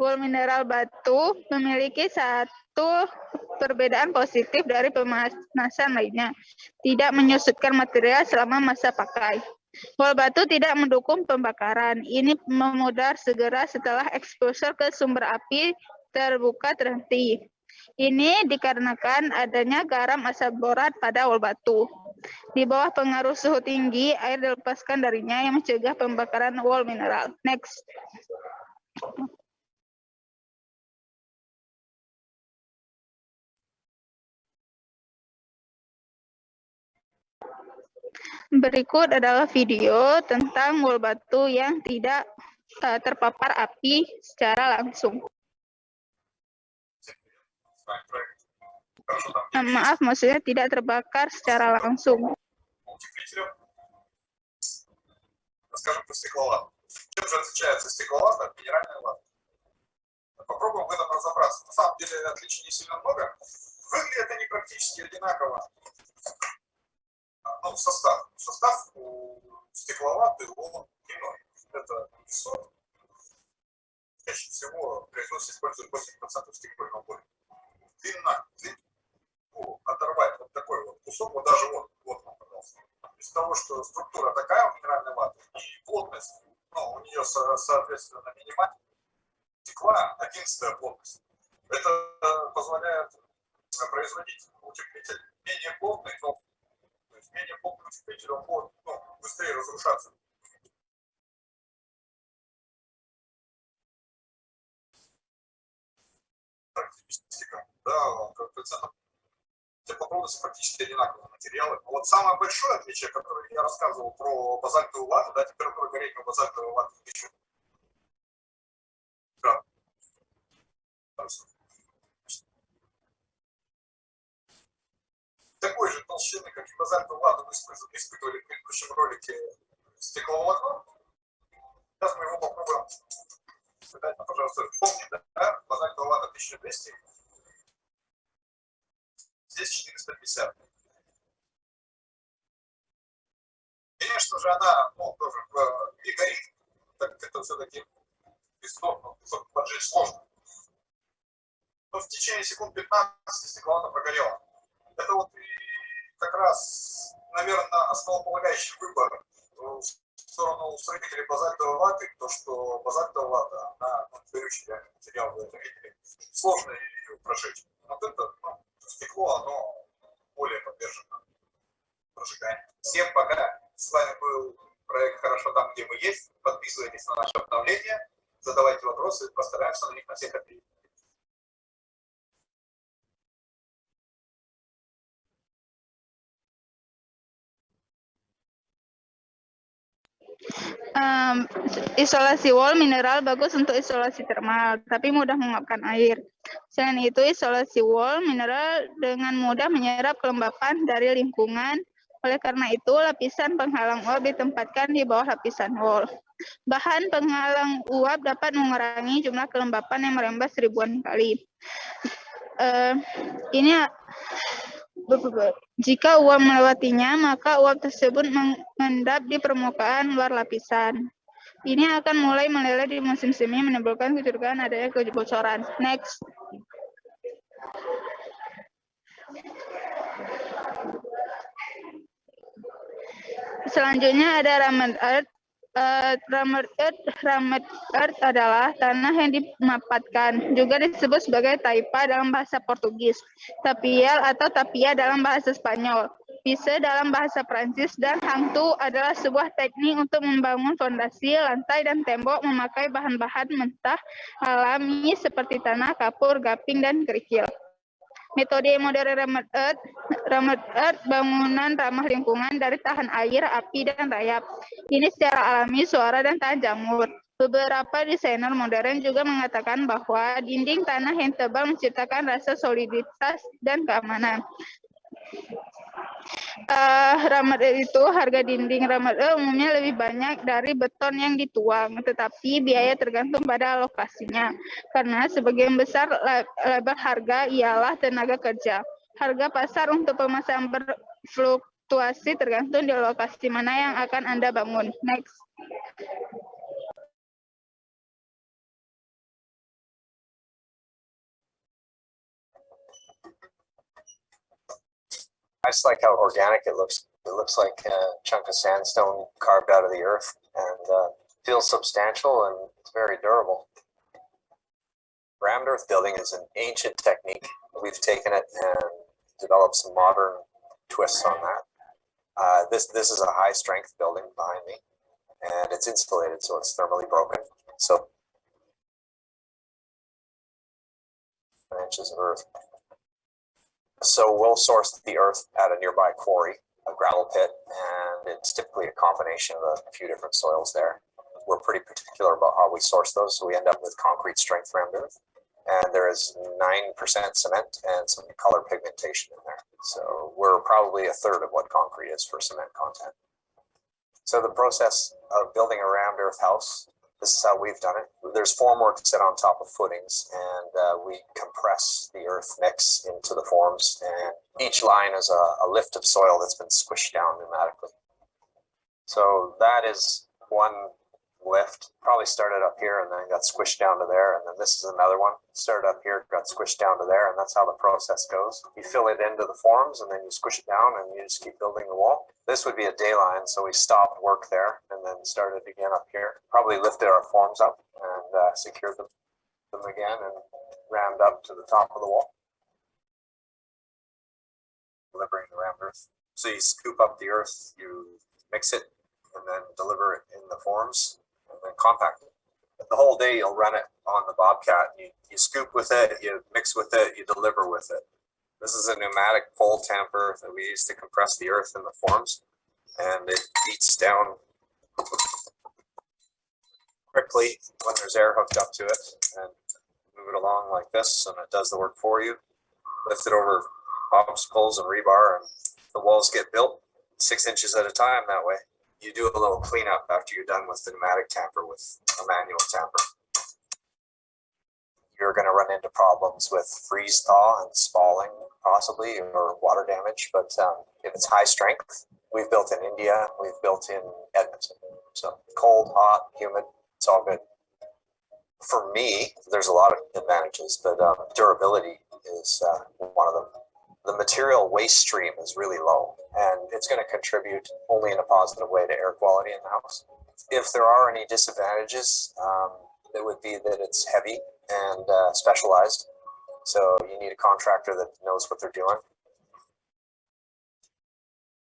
Wall mineral batu memiliki satu perbedaan positif dari pemanasan lainnya, tidak menyusutkan material selama masa pakai. Wall batu tidak mendukung pembakaran. Ini memudar segera setelah exposure ke sumber api terbuka terhenti. Ini dikarenakan adanya garam asam borat pada wall batu. Di bawah pengaruh suhu tinggi, air dilepaskan darinya yang mencegah pembakaran wall mineral. Next. Berikut adalah video tentang wall batu yang tidak terpapar api secara langsung. Maaf, maksudnya tidak terbakar secara langsung. Расскажем про стекловату. Чем же отличается стекловата от минеральной ваты? Попробуем в этом разобраться. На самом деле отличий не сильно много. Выглядят они практически одинаково. Ну, состав. Состав у стекловаты он иной. Это весок. Чаще всего производство использует 8% стекольного поля. Длина. Оторвать вот такой вот кусок, вот даже вот он, пожалуйста. Из того, что структура такая у минеральной ваты, и плотность, ну, у нее, соответственно, минимальная. Стекла 11-я плотность. Это позволяет производить утеплитель менее плотный, но то есть менее плотный утеплитель, он будет быстрее разрушаться. Характеристика, да, коэффициент теплопроводности практически одинаковые материалы. Вот самое большое отличие, которое я рассказывал про базальтовую вату, да, температура горения базальтовой ваты 1000 градусов. Такой же толщины, как и базальтовую вату, мы испытывали в предыдущем ролике стекловату. Сейчас мы его попробуем испытать. Пожалуйста, помните, да? Базальтовая вата 1200. Здесь 450. Конечно же, она, тоже и горит, так как это все-таки песок, поджечь сложно. Но в течение секунд 15 стекловата прогорела. Это вот и как раз, наверное, основополагающий выбор в сторону строителей базальтовой ваты, то, что базальтовая вата, она горючий материал, вы это видели, сложно ее прожечь. Вот это, стекло, оно более подвержено прожиганию. Всем пока. С вами был проект «Хорошо там, где мы есть». Подписывайтесь на наши обновления, задавайте вопросы, постараемся на них на всех ответить. Isolasi wall mineral bagus untuk isolasi termal, tapi mudah menguapkan air. Selain itu, isolasi wall mineral dengan mudah menyerap kelembapan dari lingkungan. Oleh karena itu, lapisan penghalang uap ditempatkan di bawah lapisan wall. Bahan penghalang uap dapat mengurangi jumlah kelembapan yang merembes ribuan kali. Ini Jika uap melewatinya, maka uap tersebut mengendap di permukaan luar lapisan. Ini akan mulai meleleh di musim semi, menimbulkan kecurigaan adanya kebocoran. Next. Selanjutnya ada Rammed Earth. Rammed Earth adalah tanah yang dimapatkan, juga disebut sebagai taipa dalam bahasa Portugis, tapial atau tapia dalam bahasa Spanyol, pise dalam bahasa Prancis, dan hangtu adalah sebuah teknik untuk membangun fondasi, lantai, dan tembok memakai bahan-bahan mentah alami seperti tanah, kapur, gaping, dan kerikil. Metode modern Rammed Earth bangunan ramah lingkungan dari tahan air, api, dan rayap. Ini secara alami, suara, dan tahan jamur. Beberapa desainer modern juga mengatakan bahwa dinding tanah yang tebal menciptakan rasa soliditas dan keamanan. Rammed Earth itu harga dinding Rammed Earth umumnya lebih banyak dari beton yang dituang, tetapi biaya tergantung pada lokasinya. Karena sebagian besar lebar harga ialah tenaga kerja. Harga pasar untuk pemasangan berfluktuasi tergantung di lokasi mana yang akan Anda bangun. Next. I just like how organic it looks. It looks like a chunk of sandstone carved out of the earth, and feels substantial and it's very durable. Rammed earth building is an ancient technique. We've taken it and developed some modern twists on that. This is a high strength building behind me, and it's insulated, so it's thermally broken. So inches of earth. So we'll source the earth at a nearby quarry, a gravel pit, and it's typically a combination of a few different soils there. We're pretty particular about how we source those, so we end up with concrete strength rammed earth. And there is 9% cement and some color pigmentation in there. So we're probably a third of what concrete is for cement content. So the process of building a rammed earth house, this is how we've done it. There's formwork set on top of footings, and we compress the earth mix into the forms, and each line is a lift of soil that's been squished down pneumatically. So that is one lift, probably started up here and then got squished down to there, and then this is another one, started up here, got squished down to there, and that's how the process goes. You fill it into the forms and then you squish it down and you just keep building the wall. This would be a day line, so we stopped work there and then started again up here. Probably lifted our forms up and secured them again and rammed up to the top of the wall. Delivering the rammed earth. So you scoop up the earth, you mix it, and then deliver it in the forms, and then compact it. The whole day you'll run it on the Bobcat. You scoop with it, you mix with it, you deliver with it. This is a pneumatic pole tamper that we use to compress the earth in the forms, and it beats down quickly when there's air hooked up to it, and move it along like this, and it does the work for you. Lift it over obstacles and rebar, and the walls get built 6 inches at a time that way. You do a little cleanup after you're done with the pneumatic tamper with a manual tamper. You're going to run into problems with freeze thaw and spalling possibly, or water damage, but if it's high strength, we've built in India, we've built in Edmonton. So cold, hot, humid, it's all good. For me, there's a lot of advantages, but durability is one of them. The material waste stream is really low, and it's going to contribute only in a positive way to air quality in the house. If there are any disadvantages, it would be that it's heavy and specialized. So you need a contractor that knows what they're doing.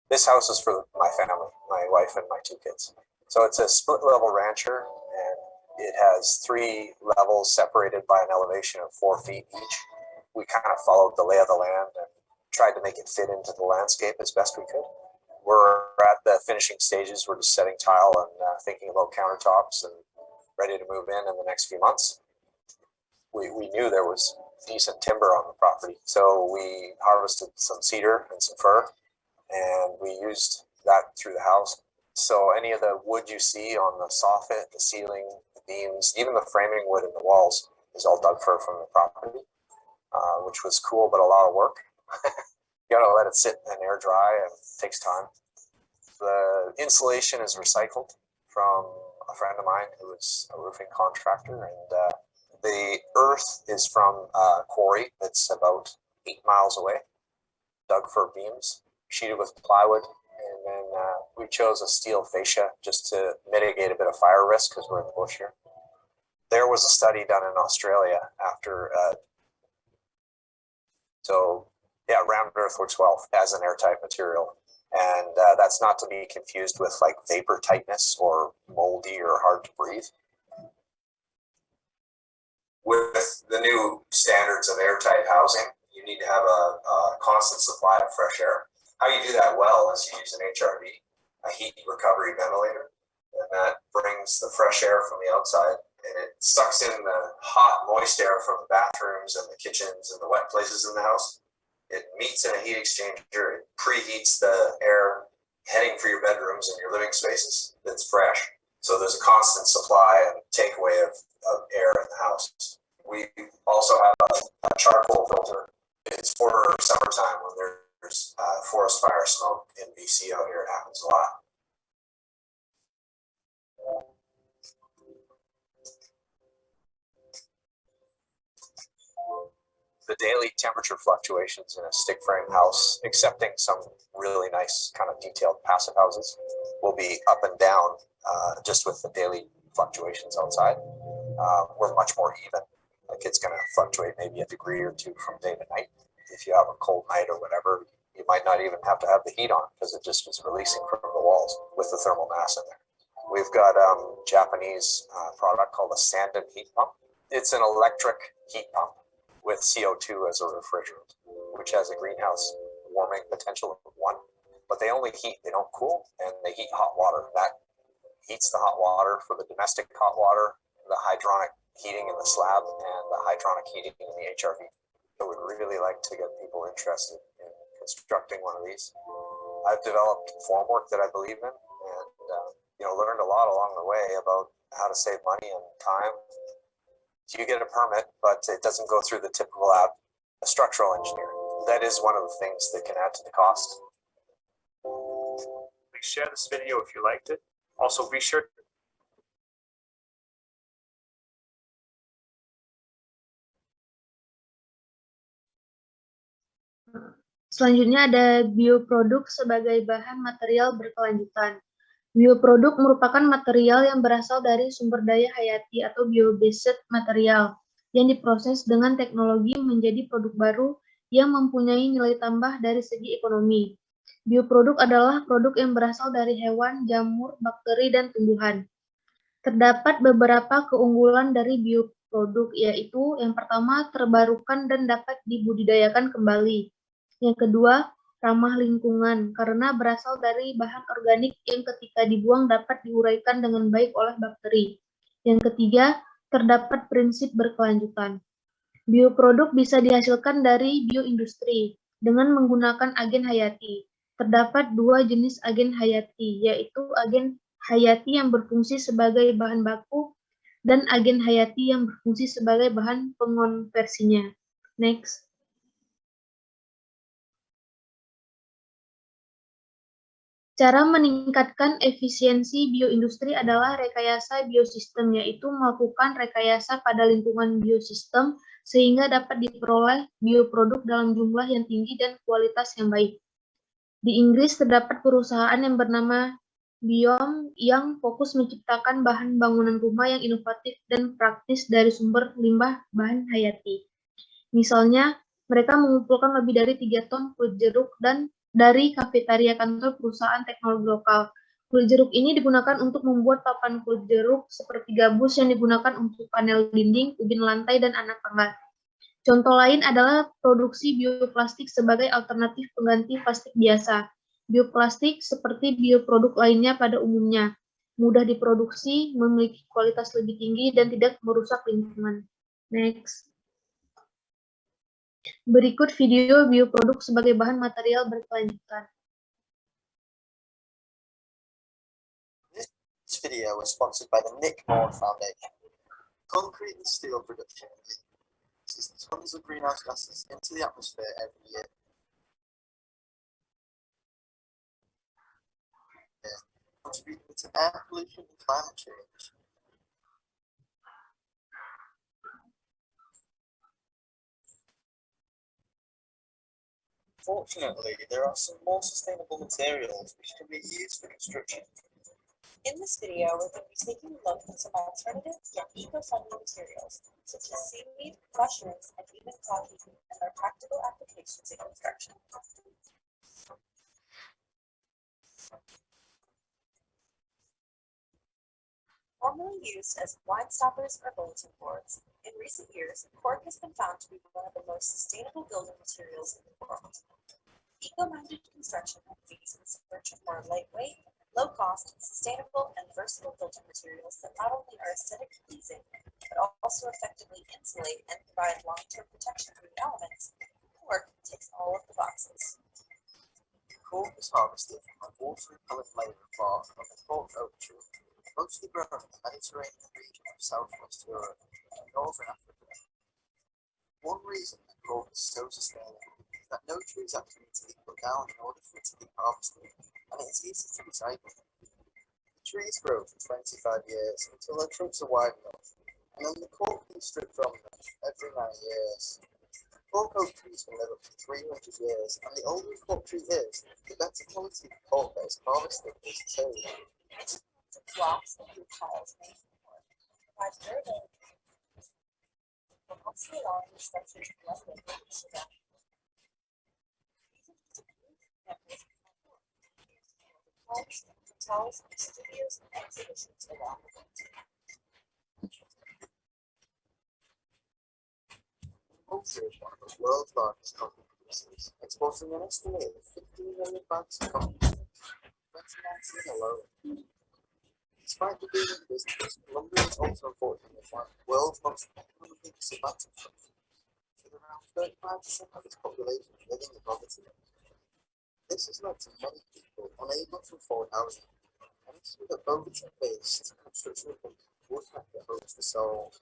This house is for my family, my wife and my 2 kids. So it's a split level rancher, and it has 3 levels separated by an elevation of 4 feet each. We kind of followed the lay of the land and tried to make it fit into the landscape as best we could. We're at the finishing stages. We're just setting tile and thinking about countertops and ready to move in the next few months. We knew there was decent timber on the property, so we harvested some cedar and some fir, and we used that through the house. So any of the wood you see on the soffit, the ceiling, the beams, even the framing wood in the walls is all dug fir from the property, which was cool, but a lot of work. You gotta let it sit and air dry, and it takes time. The insulation is recycled from a friend of mine who is a roofing contractor, and the earth is from a quarry that's about 8 miles away, dug for beams, sheeted with plywood, and then we chose a steel fascia just to mitigate a bit of fire risk because we're in the bush here. There was a study done in Australia after, round earth works well as an airtight material. And that's not to be confused with like vapor tightness or moldy or hard to breathe. With the new standards of airtight housing, you need to have a constant supply of fresh air. How you do that well is you use an HRV, a heat recovery ventilator, and that brings the fresh air from the outside, and it sucks in the hot, moist air from the bathrooms and the kitchens and the wet places in the house. It meets in a heat exchanger, it preheats the air heading for your bedrooms and your living spaces that's fresh. So there's a constant supply and takeaway of air in the house. We also have a charcoal filter. It's for summertime when there's forest fire smoke in BC out here. It happens a lot. The daily temperature fluctuations in a stick frame house, excepting some really nice kind of detailed passive houses, will be up and down just with the daily fluctuations outside. We're much more even. Like it's going to fluctuate maybe a degree or two from day to night. If you have a cold night or whatever, you might not even have to have the heat on because it just is releasing from the walls with the thermal mass in there. We've got a Japanese product called a Sanden heat pump. It's an electric heat pump with CO2 as a refrigerant, which has a greenhouse warming potential of 1. But they only heat, they don't cool, and they heat hot water. That heats the hot water for the domestic hot water, the hydronic heating in the slab, and the hydronic heating in the HRV. I would really like to get people interested in constructing one of these. I've developed formwork that I believe in, and learned a lot along the way about how to save money and time. You get a permit, but it doesn't go through the typical structural engineer. That is one of the things that can add to the cost. Please share this video if you liked it. Also, be sure Selanjutnya ada bioproduk sebagai bahan material berkelanjutan. Bioproduk merupakan material yang berasal dari sumber daya hayati atau bio-based material yang diproses dengan teknologi menjadi produk baru yang mempunyai nilai tambah dari segi ekonomi. Bioproduk adalah produk yang berasal dari hewan, jamur, bakteri, dan tumbuhan. Terdapat beberapa keunggulan dari bioproduk, yaitu yang pertama, terbarukan dan dapat dibudidayakan kembali. Yang kedua, ramah lingkungan karena berasal dari bahan organik yang ketika dibuang dapat diuraikan dengan baik oleh bakteri. Yang ketiga, terdapat prinsip berkelanjutan. Bioproduk bisa dihasilkan dari bioindustri dengan menggunakan agen hayati. Terdapat 2 jenis agen hayati, yaitu agen hayati yang berfungsi sebagai bahan baku dan agen hayati yang berfungsi sebagai bahan pengonversinya. Next. Cara meningkatkan efisiensi bioindustri adalah rekayasa biosistem, yaitu melakukan rekayasa pada lingkungan biosistem sehingga dapat diperoleh bioproduk dalam jumlah yang tinggi dan kualitas yang baik. Di Inggris terdapat perusahaan yang bernama Biome yang fokus menciptakan bahan bangunan rumah yang inovatif dan praktis dari sumber limbah bahan hayati. Misalnya, mereka mengumpulkan lebih dari 3 ton kulit jeruk dan dari kafetaria kantor perusahaan teknologi lokal. Kulit jeruk ini digunakan untuk membuat papan kulit jeruk seperti gabus yang digunakan untuk panel dinding, ubin lantai, dan anak tangga. Contoh lain adalah produksi bioplastik sebagai alternatif pengganti plastik biasa. Bioplastik seperti bioproduk lainnya pada umumnya, mudah diproduksi, memiliki kualitas lebih tinggi, dan tidak merusak lingkungan. Next. Berikut video bioproduk sebagai bahan material berkelanjutan. This video was sponsored by the Nick Moore Foundation. Concrete and steel production releases tons of greenhouse gases into the atmosphere every year. contributing to air pollution and climate change. Fortunately, there are some more sustainable materials which can be used for construction. In this video, we're going to be taking a look at some alternative yet eco-friendly materials, such as seaweed, mushrooms, and even coffee, and their practical applications in construction. Formerly used as wine stoppers or bulletin boards, in recent years, cork has been found to be one of the most sustainable building materials in the world. Eco-minded construction companies in search of more lightweight, low-cost, sustainable, and versatile building materials that not only are aesthetically pleasing, but also effectively insulate and provide long-term protection from the elements, cork ticks all of the boxes. Cork is harvested from a watery coloured layer of bark of the cork oak tree, mostly grown in the Mediterranean region of southwest Europe and northern Africa. One reason that cork is so sustainable is that no trees actually need to be put down in order for it to be harvested, and it is easy to recycle. The trees grow for 25 years until their trunks are wide enough, and then the cork is stripped from them every 9 years. Cork oak trees can live up to 300 years, and the older a cork tree is, the better quality of cork that is harvested is too. Blocks and root tiles made from cork provide durability while also allowing the structure to blend in with its surroundings. Homes, hotels, studios, and exhibitions around the world. Ulster is one of the world's largest coffee producers, exporting an estimated 15 million bags of coffee in 2019 alone. Despite the booming business, Colombia is also unfortunately one of the world's most economically disadvantaged countries, with around 35% of its population living in poverty. This has led to many people unable to afford housing, and it's with a Bogota-based construction company, Woodpecker, hopes to solve.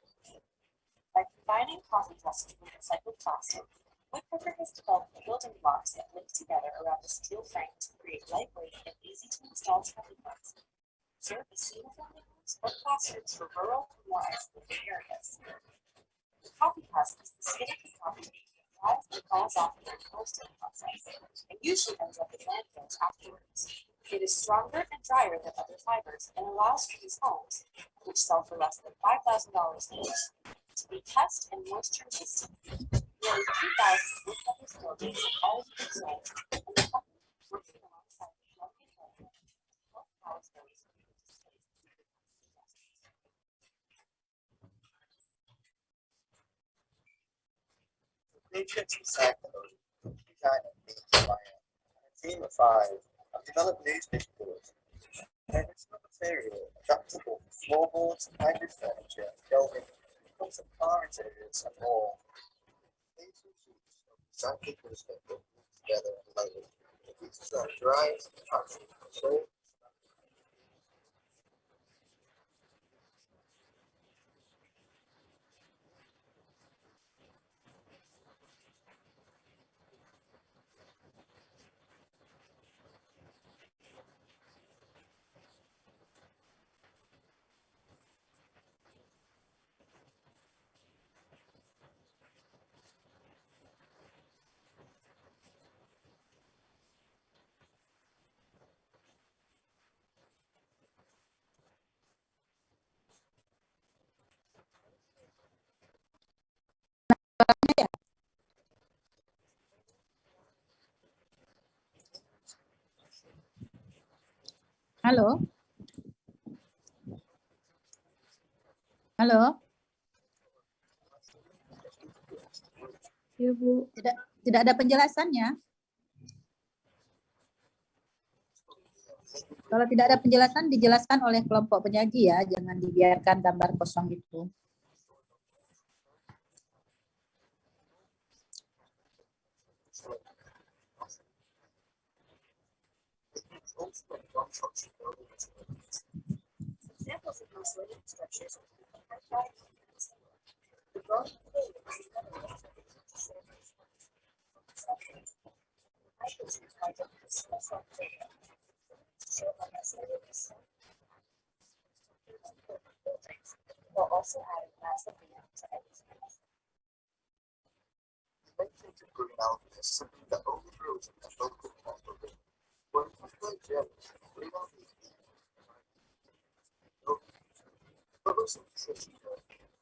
By combining coffee husks with recycled plastic, Woodpecker has developed the building blocks that link together around a steel frame to create lightweight and easy to install coffee mugs. Serve as single-family homes or classrooms for rural and more isolated areas. The coffee husk is the skin of the coffee bean that dries and falls off during the roasting process, and usually ends up in landfills afterwards. It is stronger and drier than other fibers and allows for these homes, which sell for less than $5,000 each, to be pest and moisture resistant. Nearly 3,000 Woodpecker buildings have already been sold, and the company is working alongside the Colombian government to help house those who need to stay. Nature Recycling, designer Meet Fire, and a team of 5 have developed new dishboards. An original material adaptable for floorboards, hybrid furniture, shelving, concept car interiors, and more. These two sheets of recycled newspaper together and labeled. The pieces are dried, packed, and sold. Halo? Halo? Ya, Bu. Tidak ada penjelasannya. Kalau tidak ada penjelasan, dijelaskan oleh kelompok penyaji ya, jangan dibiarkan gambar kosong itu. Examples of most living structures include archives, the growing buildings, while also adding massive demand to any space. You may think of green algae as something that only grows in a local neighborhood, but in the reality, green algae is Bubbles of nutrition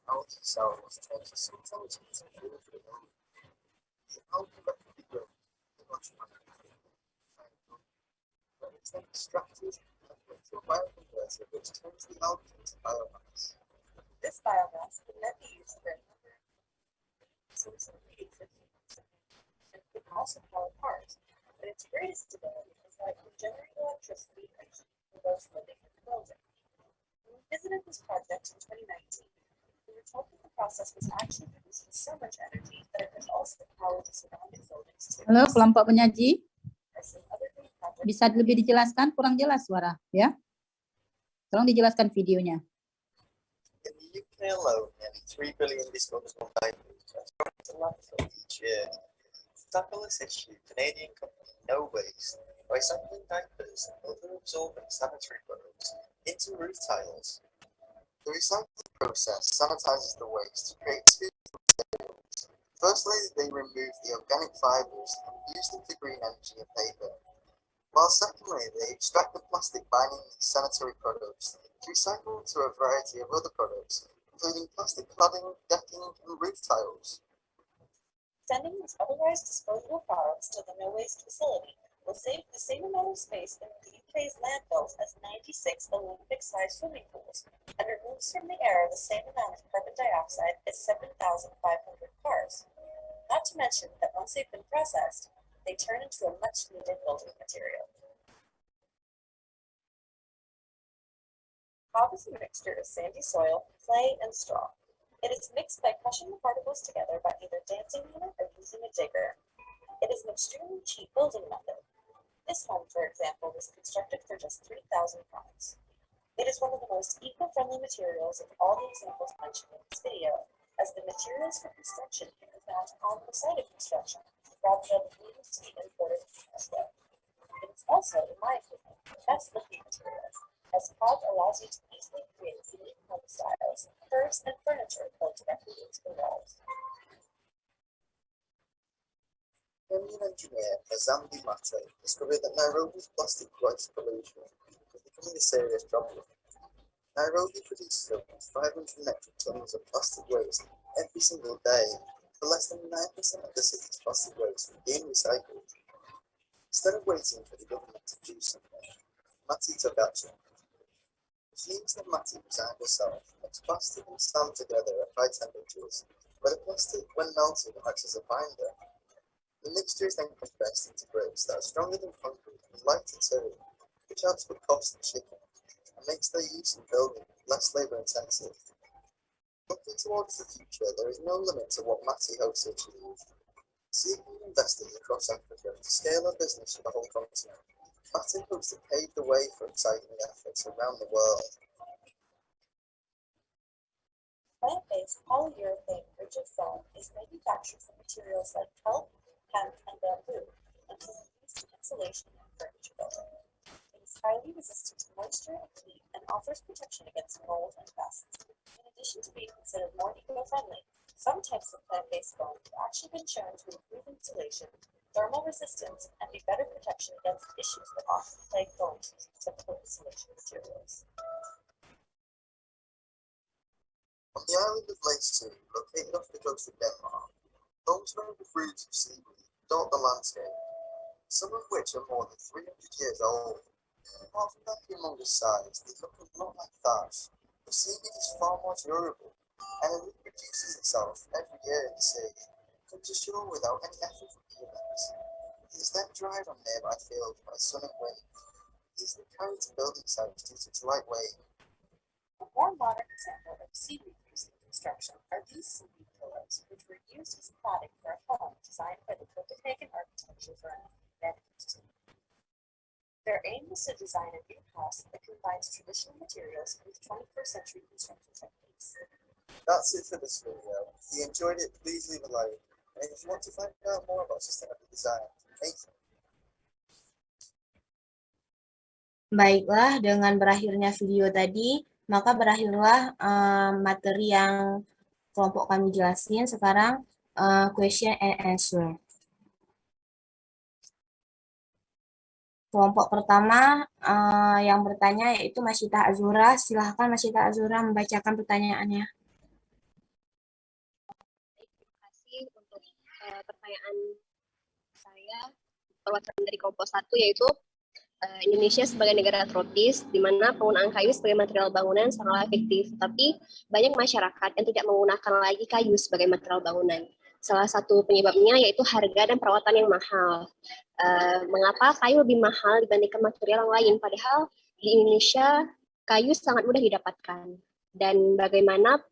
algae cells tend to sometimes interfere with the algae. The algae rapidly grows much more when it's then extracted and put into a bioconverter which turns the algae into biomass. This biomass can then be used for a number of sources of heat for humans and can also power cars, but its greatest ability is that it can generate electricity and heat for those living in the building. When we visited this project in 2019, we were told that the process was actually producing so much energy that it could also power the surrounding buildings too. Halo, kelompok penyaji. As in other green projects, Bisa lebih dijelaskan? Kurang jelas suara, ya? Tolong dijelaskan videonya. In the UK alone, nearly 3 billion disposable diapers are thrown into landfill each year. To tackle this issue, Canadian company No Waste by recycling diapers and other absorbent sanitary products into roof tiles. The recycling process sanitizes the waste to create two materials. Firstly, they remove the organic fibers and use them for green energy and paper. While secondly, they extract the plastic binding these sanitary products to recycle into a variety of other products, including plastic cladding, decking, and roof tiles. sending these otherwise disposable products to the no waste facility will save the same amount of space in the UK's landfills as 96 Olympic-sized swimming pools and removes from the air the same amount of carbon dioxide as 7,500 cars. Not to mention that once they've been processed, they turn into a much-needed building material. Cob is a mixture of sandy soil, clay, and straw. It is mixed by crushing the particles together by either dancing on it or using a digger. It is an extremely cheap building method. This home, for example, was constructed for just £3,000. It is one of the most eco-friendly materials of all the examples mentioned in this video, as the materials for construction can be found on the site of construction, rather than needing to be imported from elsewhere. It is also, in my opinion, the best looking material, as Cob allows you to easily create unique home styles, curves, and furniture built directly into the walls. Kenyan engineer Azambi Mate discovered that Nairobi's plastic waste pollution is becoming a serious problem. Nairobi produces over 500 metric tons of plastic waste every single day, but less than 9% of the city's plastic waste is being recycled. Instead of waiting for the government to do something, Mate took action. Which means that Mate resigned herself, makes plastic and sand together at high temperatures, where the plastic, when melted, acts as a binder. The mixture is then compressed into bricks that are stronger than concrete and lighter too, which helps with cost and shipping, and makes their use in building less labour intensive. Looking towards the future, there is no limit to what Mate hopes to achieve. Seeking investors across Africa to scale her business for the whole continent, Mate hopes to pave the way for exciting efforts around the world. Plant-based polyurethane rigid foam is manufactured from materials like kelp, hemp, and bamboo, and can be used in insulation and furniture building. It is highly resistant to moisture and heat and offers protection against mold and pests. In addition to being considered more eco-friendly, some types of plant-based foam have actually been shown to improve insulation, thermal resistance, and be better protection against issues that often plague foams using typical insulation materials. On the island of Leyte, located off the coast of Denmark, homes made with roots of seaweed dot the landscape, some of which are more than 300 years old. Apart from their humongous size, they look a lot like thatch, but seaweed is far more durable, and it reproduces itself every year in the sea, comes ashore without any effort from humans. It is then dried on nearby fields by sun and wind, easily carried to building sites due to its light weight. A more modern example of seaweed use in construction are these seaweed pillows, which were used as cladding for a home designed by the Copenhagen architecture firm Van Hoosten. Their aim was to design a new house that combines traditional materials with 21st century construction techniques. That's it for this video. If you enjoyed it, please leave a like. And if you want to find out more about sustainable design, thank you. Baiklah, dengan berakhirnya video tadi, Maka berakhirlah materi yang kelompok kami jelasin. Sekarang question and answer. Kelompok pertama yang bertanya yaitu Masyita Azura. Silahkan Masyita Azura membacakan pertanyaannya. Terima kasih untuk pertanyaan saya. Perwakilan dari kelompok 1 yaitu Indonesia sebagai negara tropis, di mana penggunaan kayu sebagai material bangunan sangatlah efektif, tapi banyak masyarakat yang tidak menggunakan lagi kayu sebagai material bangunan. Salah satu penyebabnya yaitu harga dan perawatan yang mahal. Mengapa kayu lebih mahal dibandingkan material yang lain? Padahal di Indonesia kayu sangat mudah didapatkan. Dan bagaimana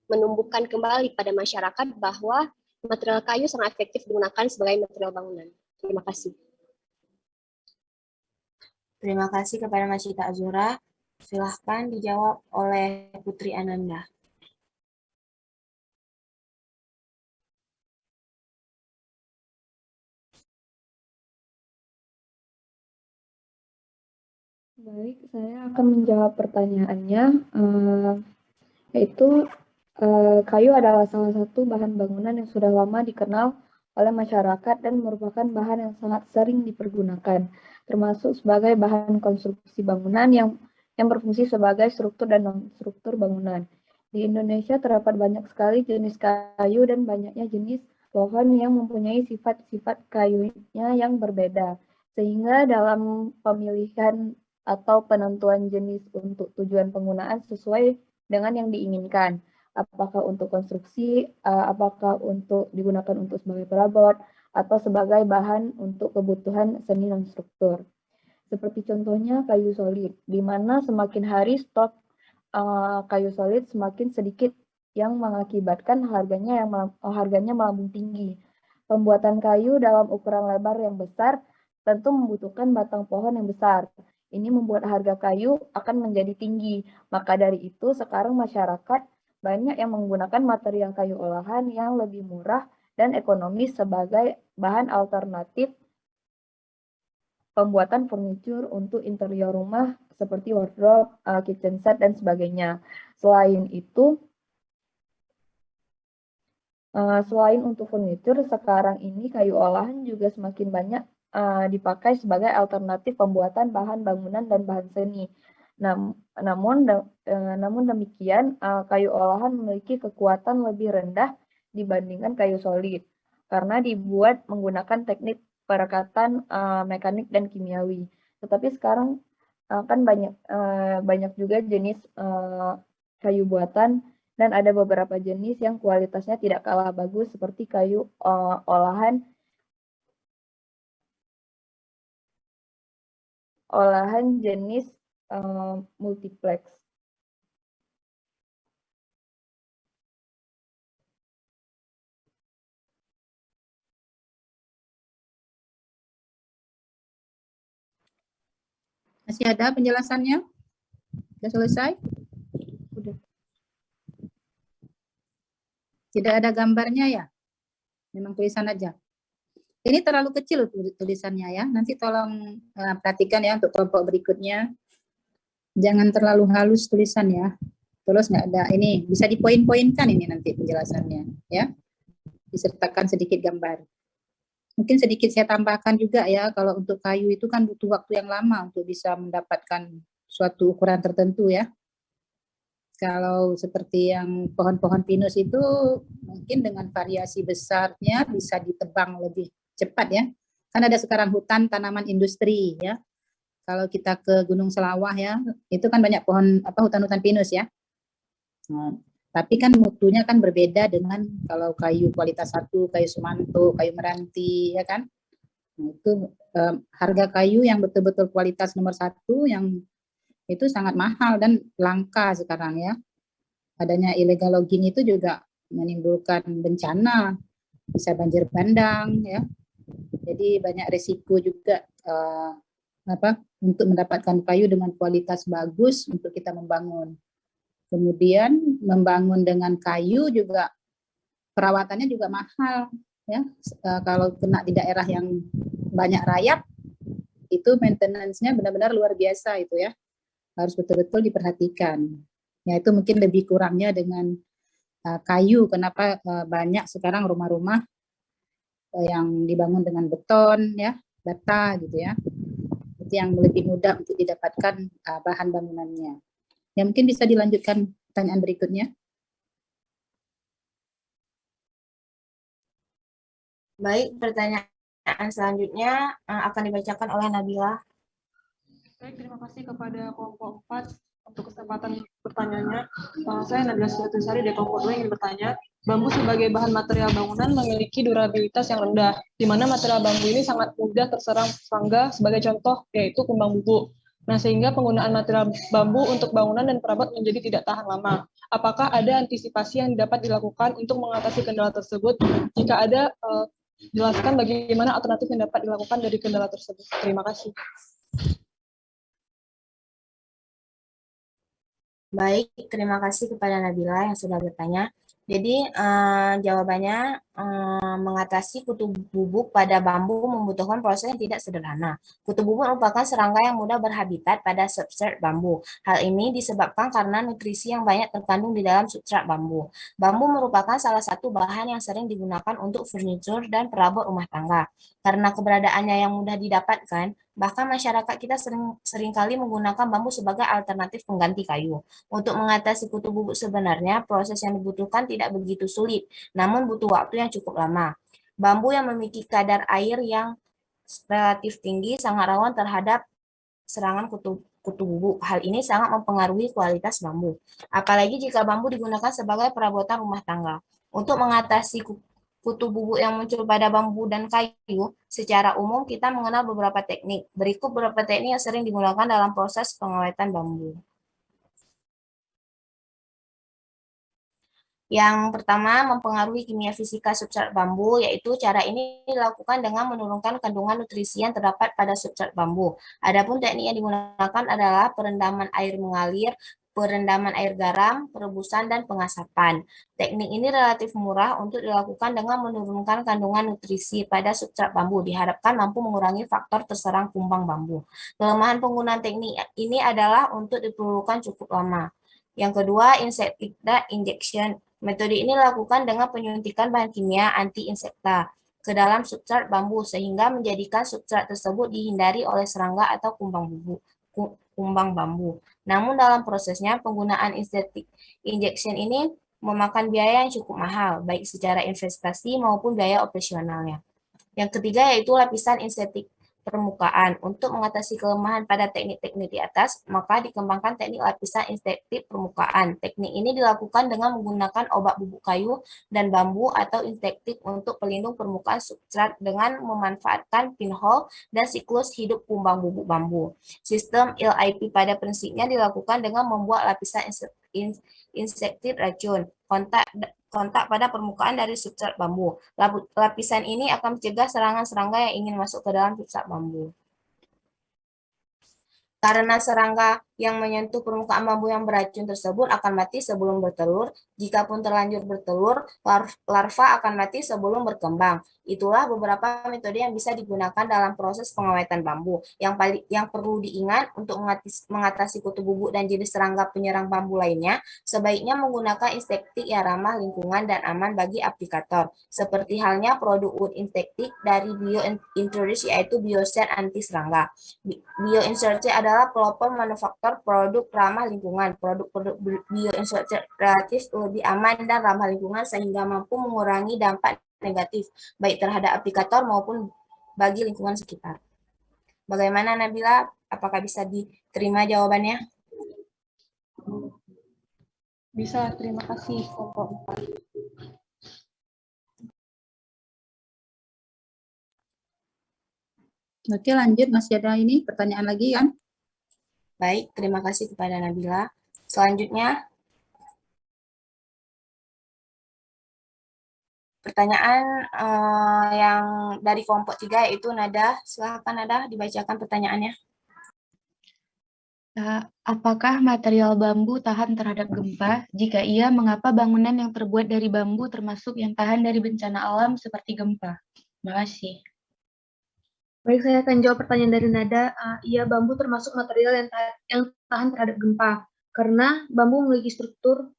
menumbuhkan kembali pada masyarakat bahwa material kayu sangat efektif digunakan sebagai material bangunan. Terima kasih. Terima kasih kepada Masyita Azura. Silahkan dijawab oleh Putri Ananda. Baik, saya akan menjawab pertanyaannya, yaitu kayu adalah salah satu bahan bangunan yang sudah lama dikenal oleh masyarakat dan merupakan bahan yang sangat sering dipergunakan, termasuk sebagai bahan konstruksi bangunan yang berfungsi sebagai struktur dan non-struktur bangunan. Di Indonesia terdapat banyak sekali jenis kayu dan banyaknya jenis pohon yang mempunyai sifat-sifat kayunya yang berbeda, sehingga dalam pemilihan atau penentuan jenis untuk tujuan penggunaan sesuai dengan yang diinginkan. Apakah untuk konstruksi, apakah untuk digunakan untuk sebagai perabot, atau sebagai bahan untuk kebutuhan seni non-struktur. Seperti contohnya kayu solid, di mana semakin hari stok kayu solid semakin sedikit yang mengakibatkan harganya melambung tinggi. Pembuatan kayu dalam ukuran lebar yang besar tentu membutuhkan batang pohon yang besar. Ini membuat harga kayu akan menjadi tinggi. Maka dari itu sekarang masyarakat banyak yang menggunakan material kayu olahan yang lebih murah dan ekonomis sebagai bahan alternatif pembuatan furniture untuk interior rumah seperti wardrobe, kitchen set, dan sebagainya. Selain itu, selain untuk furniture, sekarang ini kayu olahan juga semakin banyak dipakai sebagai alternatif pembuatan bahan bangunan dan bahan seni. Namun demikian, kayu olahan memiliki kekuatan lebih rendah dibandingkan kayu solid karena dibuat menggunakan teknik perekatan mekanik dan kimiawi. Tetapi sekarang kan banyak juga jenis kayu buatan dan ada beberapa jenis yang kualitasnya tidak kalah bagus seperti kayu olahan jenis multiplex. Masih ada penjelasannya? Sudah selesai? Udah. Tidak ada gambarnya ya? Memang tulisan aja. Ini terlalu kecil tulisannya ya. Nanti tolong perhatikan ya untuk kelompok berikutnya. Jangan terlalu halus tulisan ya. Terus nggak ada ini, bisa dipoin-poinkan ini nanti penjelasannya ya. Disertakan sedikit gambar. Mungkin sedikit saya tambahkan juga ya, kalau untuk kayu itu kan butuh waktu yang lama untuk bisa mendapatkan suatu ukuran tertentu ya. Kalau seperti yang pohon-pohon pinus itu mungkin dengan variasi besarnya bisa ditebang lebih cepat ya. Kan ada sekarang hutan tanaman industri ya. Kalau kita ke Gunung Selawah ya, itu kan banyak pohon hutan-hutan pinus ya. Nah, tapi kan mutunya kan berbeda dengan kalau kayu kualitas 1, kayu Sumanto, kayu Meranti ya kan. Nah, itu harga kayu yang betul-betul kualitas nomor 1 yang itu sangat mahal dan langka sekarang ya. Adanya illegal logging itu juga menimbulkan bencana, bisa banjir bandang ya. Jadi banyak risiko juga untuk mendapatkan kayu dengan kualitas bagus untuk kita membangun. Kemudian membangun dengan kayu juga perawatannya juga mahal ya. Kalau kena di daerah yang banyak rayap itu maintenance-nya benar-benar luar biasa itu ya. Harus betul-betul diperhatikan. Ya itu mungkin lebih kurangnya dengan kayu. Kenapa banyak sekarang rumah-rumah yang dibangun dengan beton, ya, bata gitu ya. Itu yang lebih mudah untuk didapatkan bahan bangunannya. Ya mungkin bisa dilanjutkan pertanyaan berikutnya. Baik, pertanyaan selanjutnya akan dibacakan oleh Nabila. Baik, terima kasih kepada kelompok 4 untuk kesempatan bertanyanya. Saya Nabila Sutisari dari kelompok 2 ingin bertanya, bambu sebagai bahan material bangunan memiliki durabilitas yang rendah, di mana material bambu ini sangat mudah terserang serangga, sebagai contoh yaitu kumbang bubuk. Nah, sehingga penggunaan material bambu untuk bangunan dan perabot menjadi tidak tahan lama. Apakah ada antisipasi yang dapat dilakukan untuk mengatasi kendala tersebut? Jika ada, jelaskan bagaimana alternatif yang dapat dilakukan dari kendala tersebut. Terima kasih. Baik, terima kasih kepada Nabila yang sudah bertanya. Jadi jawabannya mengatasi kutu bubuk pada bambu membutuhkan proses yang tidak sederhana. Kutu bubuk merupakan serangga yang mudah berhabitat pada substrat bambu. Hal ini disebabkan karena nutrisi yang banyak terkandung di dalam substrat bambu. Bambu merupakan salah satu bahan yang sering digunakan untuk furnitur dan perabot rumah tangga. Karena keberadaannya yang mudah didapatkan, bahkan masyarakat kita seringkali menggunakan bambu sebagai alternatif pengganti kayu. Untuk mengatasi kutu bubuk sebenarnya, proses yang dibutuhkan tidak begitu sulit, namun butuh waktu yang cukup lama. Bambu yang memiliki kadar air yang relatif tinggi sangat rawan terhadap serangan kutu bubuk. Hal ini sangat mempengaruhi kualitas bambu. Apalagi jika bambu digunakan sebagai perabotan rumah tangga. Untuk mengatasi kutu bubuk yang muncul pada bambu dan kayu, secara umum kita mengenal beberapa teknik. Berikut beberapa teknik yang sering digunakan dalam proses pengawetan bambu. Yang pertama, mempengaruhi kimia fisika substrat bambu, yaitu cara ini dilakukan dengan menurunkan kandungan nutrisi yang terdapat pada substrat bambu. Adapun teknik yang digunakan adalah perendaman air mengalir, perendaman air garam, perebusan, dan pengasapan. Teknik ini relatif murah untuk dilakukan dengan menurunkan kandungan nutrisi pada substrat bambu, diharapkan mampu mengurangi faktor terserang kumbang bambu. Kelemahan penggunaan teknik ini adalah untuk diperlukan cukup lama. Yang kedua, insecticide injection. Metode ini dilakukan dengan penyuntikan bahan kimia anti-insekta ke dalam substrat bambu sehingga menjadikan substrat tersebut dihindari oleh serangga atau kumbang bambu. Namun dalam prosesnya penggunaan insectic injection ini memakan biaya yang cukup mahal, baik secara investasi maupun biaya operasionalnya. Yang ketiga yaitu lapisan insektik permukaan. Untuk mengatasi kelemahan pada teknik-teknik di atas, maka dikembangkan teknik lapisan insektik permukaan. Teknik ini dilakukan dengan menggunakan obat bubuk kayu dan bambu atau insektik untuk pelindung permukaan substrat dengan memanfaatkan pinhole dan siklus hidup kumbang bubuk bambu. Sistem LIP pada prinsipnya dilakukan dengan membuat lapisan insektit racun kontak pada permukaan dari substrat bambu. Lapisan ini akan mencegah serangan serangga yang ingin masuk ke dalam substrat bambu. Karena serangga yang menyentuh permukaan bambu yang beracun tersebut akan mati sebelum bertelur. Jikapun terlanjur bertelur, larva akan mati sebelum berkembang. Itulah beberapa metode yang bisa digunakan dalam proses pengawetan bambu. Yang perlu diingat untuk mengatasi kutu bubuk dan jenis serangga penyerang bambu lainnya, sebaiknya menggunakan insektik yang ramah lingkungan dan aman bagi aplikator. Seperti halnya produk wood insektik dari BioIntroduce yaitu Bioset anti serangga. BioIntroduce adalah pelopor manufaktur produk ramah lingkungan. Produk-produk BioIntroduce relatif lebih aman dan ramah lingkungan sehingga mampu mengurangi dampak negatif baik terhadap aplikator maupun bagi lingkungan sekitar. Bagaimana Nabila? Apakah bisa diterima jawabannya? Bisa, terima kasih kelompok 4. Oke, lanjut. Masih ada ini pertanyaan lagi kan? Baik, terima kasih kepada Nabila. Selanjutnya, pertanyaan yang dari kelompok 3 yaitu Nada. Silakan Nada, dibacakan pertanyaannya. Apakah material bambu tahan terhadap gempa? Jika iya, mengapa bangunan yang terbuat dari bambu termasuk yang tahan dari bencana alam seperti gempa? Terima kasih. Baik, saya akan jawab pertanyaan dari Nada. Iya, bambu termasuk material yang tahan terhadap gempa. karena bambu memiliki struktur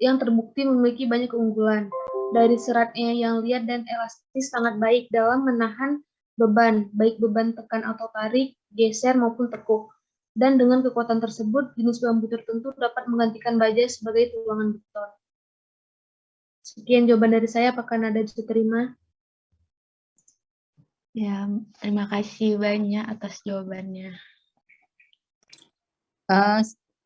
yang terbukti memiliki banyak keunggulan. Dari seratnya yang liat dan elastis sangat baik dalam menahan beban, baik beban tekan atau tarik, geser maupun tekuk. Dan dengan kekuatan tersebut, jenis bambu tertentu dapat menggantikan baja sebagai tulangan beton. Sekian jawaban dari saya, apakah Nada diterima? Ya, terima kasih banyak atas jawabannya.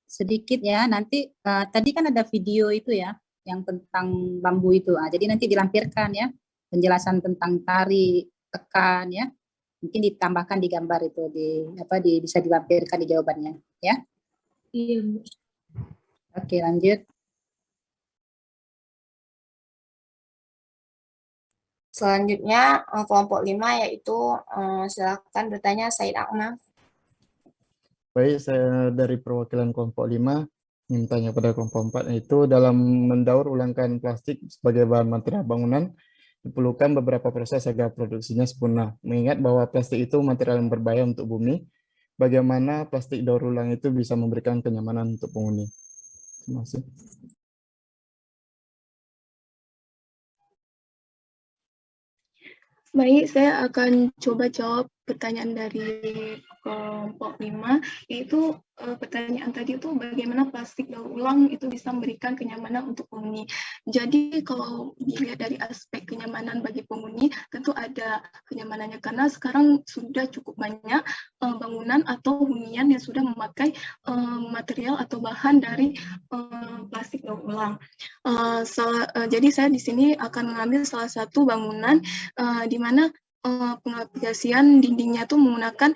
Sedikit ya, nanti tadi kan ada video itu ya, yang tentang bambu itu. Jadi nanti dilampirkan ya, penjelasan tentang tarik, tekan ya. Mungkin ditambahkan di gambar itu, bisa dilampirkan di jawabannya ya. Iya. Oke, lanjut. Selanjutnya kelompok 5 yaitu silakan bertanya Said Akmal. Baik, saya dari perwakilan kelompok 5 ingin tanya pada kelompok 4, yaitu dalam mendaur ulangkan plastik sebagai bahan material bangunan diperlukan beberapa proses agar produksinya sempurna. Mengingat bahwa plastik itu material yang berbahaya untuk bumi, bagaimana plastik daur ulang itu bisa memberikan kenyamanan untuk penghuni? Terima kasih. Baik, saya akan coba jawab pertanyaan dari kelompok 5, yaitu pertanyaan tadi itu bagaimana plastik daur ulang itu bisa memberikan kenyamanan untuk penghuni. Jadi kalau dilihat dari aspek kenyamanan bagi penghuni, tentu ada kenyamanannya karena sekarang sudah cukup banyak bangunan atau hunian yang sudah memakai material atau bahan dari plastik daur ulang. Jadi saya di sini akan mengambil salah satu bangunan di mana pengaplikasian dindingnya tuh menggunakan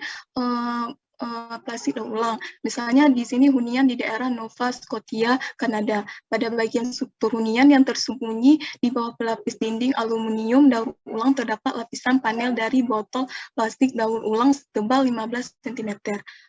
plastik daur ulang. Misalnya di sini hunian di daerah Nova Scotia, Kanada. Pada bagian struktur hunian yang tersembunyi di bawah pelapis dinding aluminium daur ulang terdapat lapisan panel dari botol plastik daur ulang setebal 15 cm.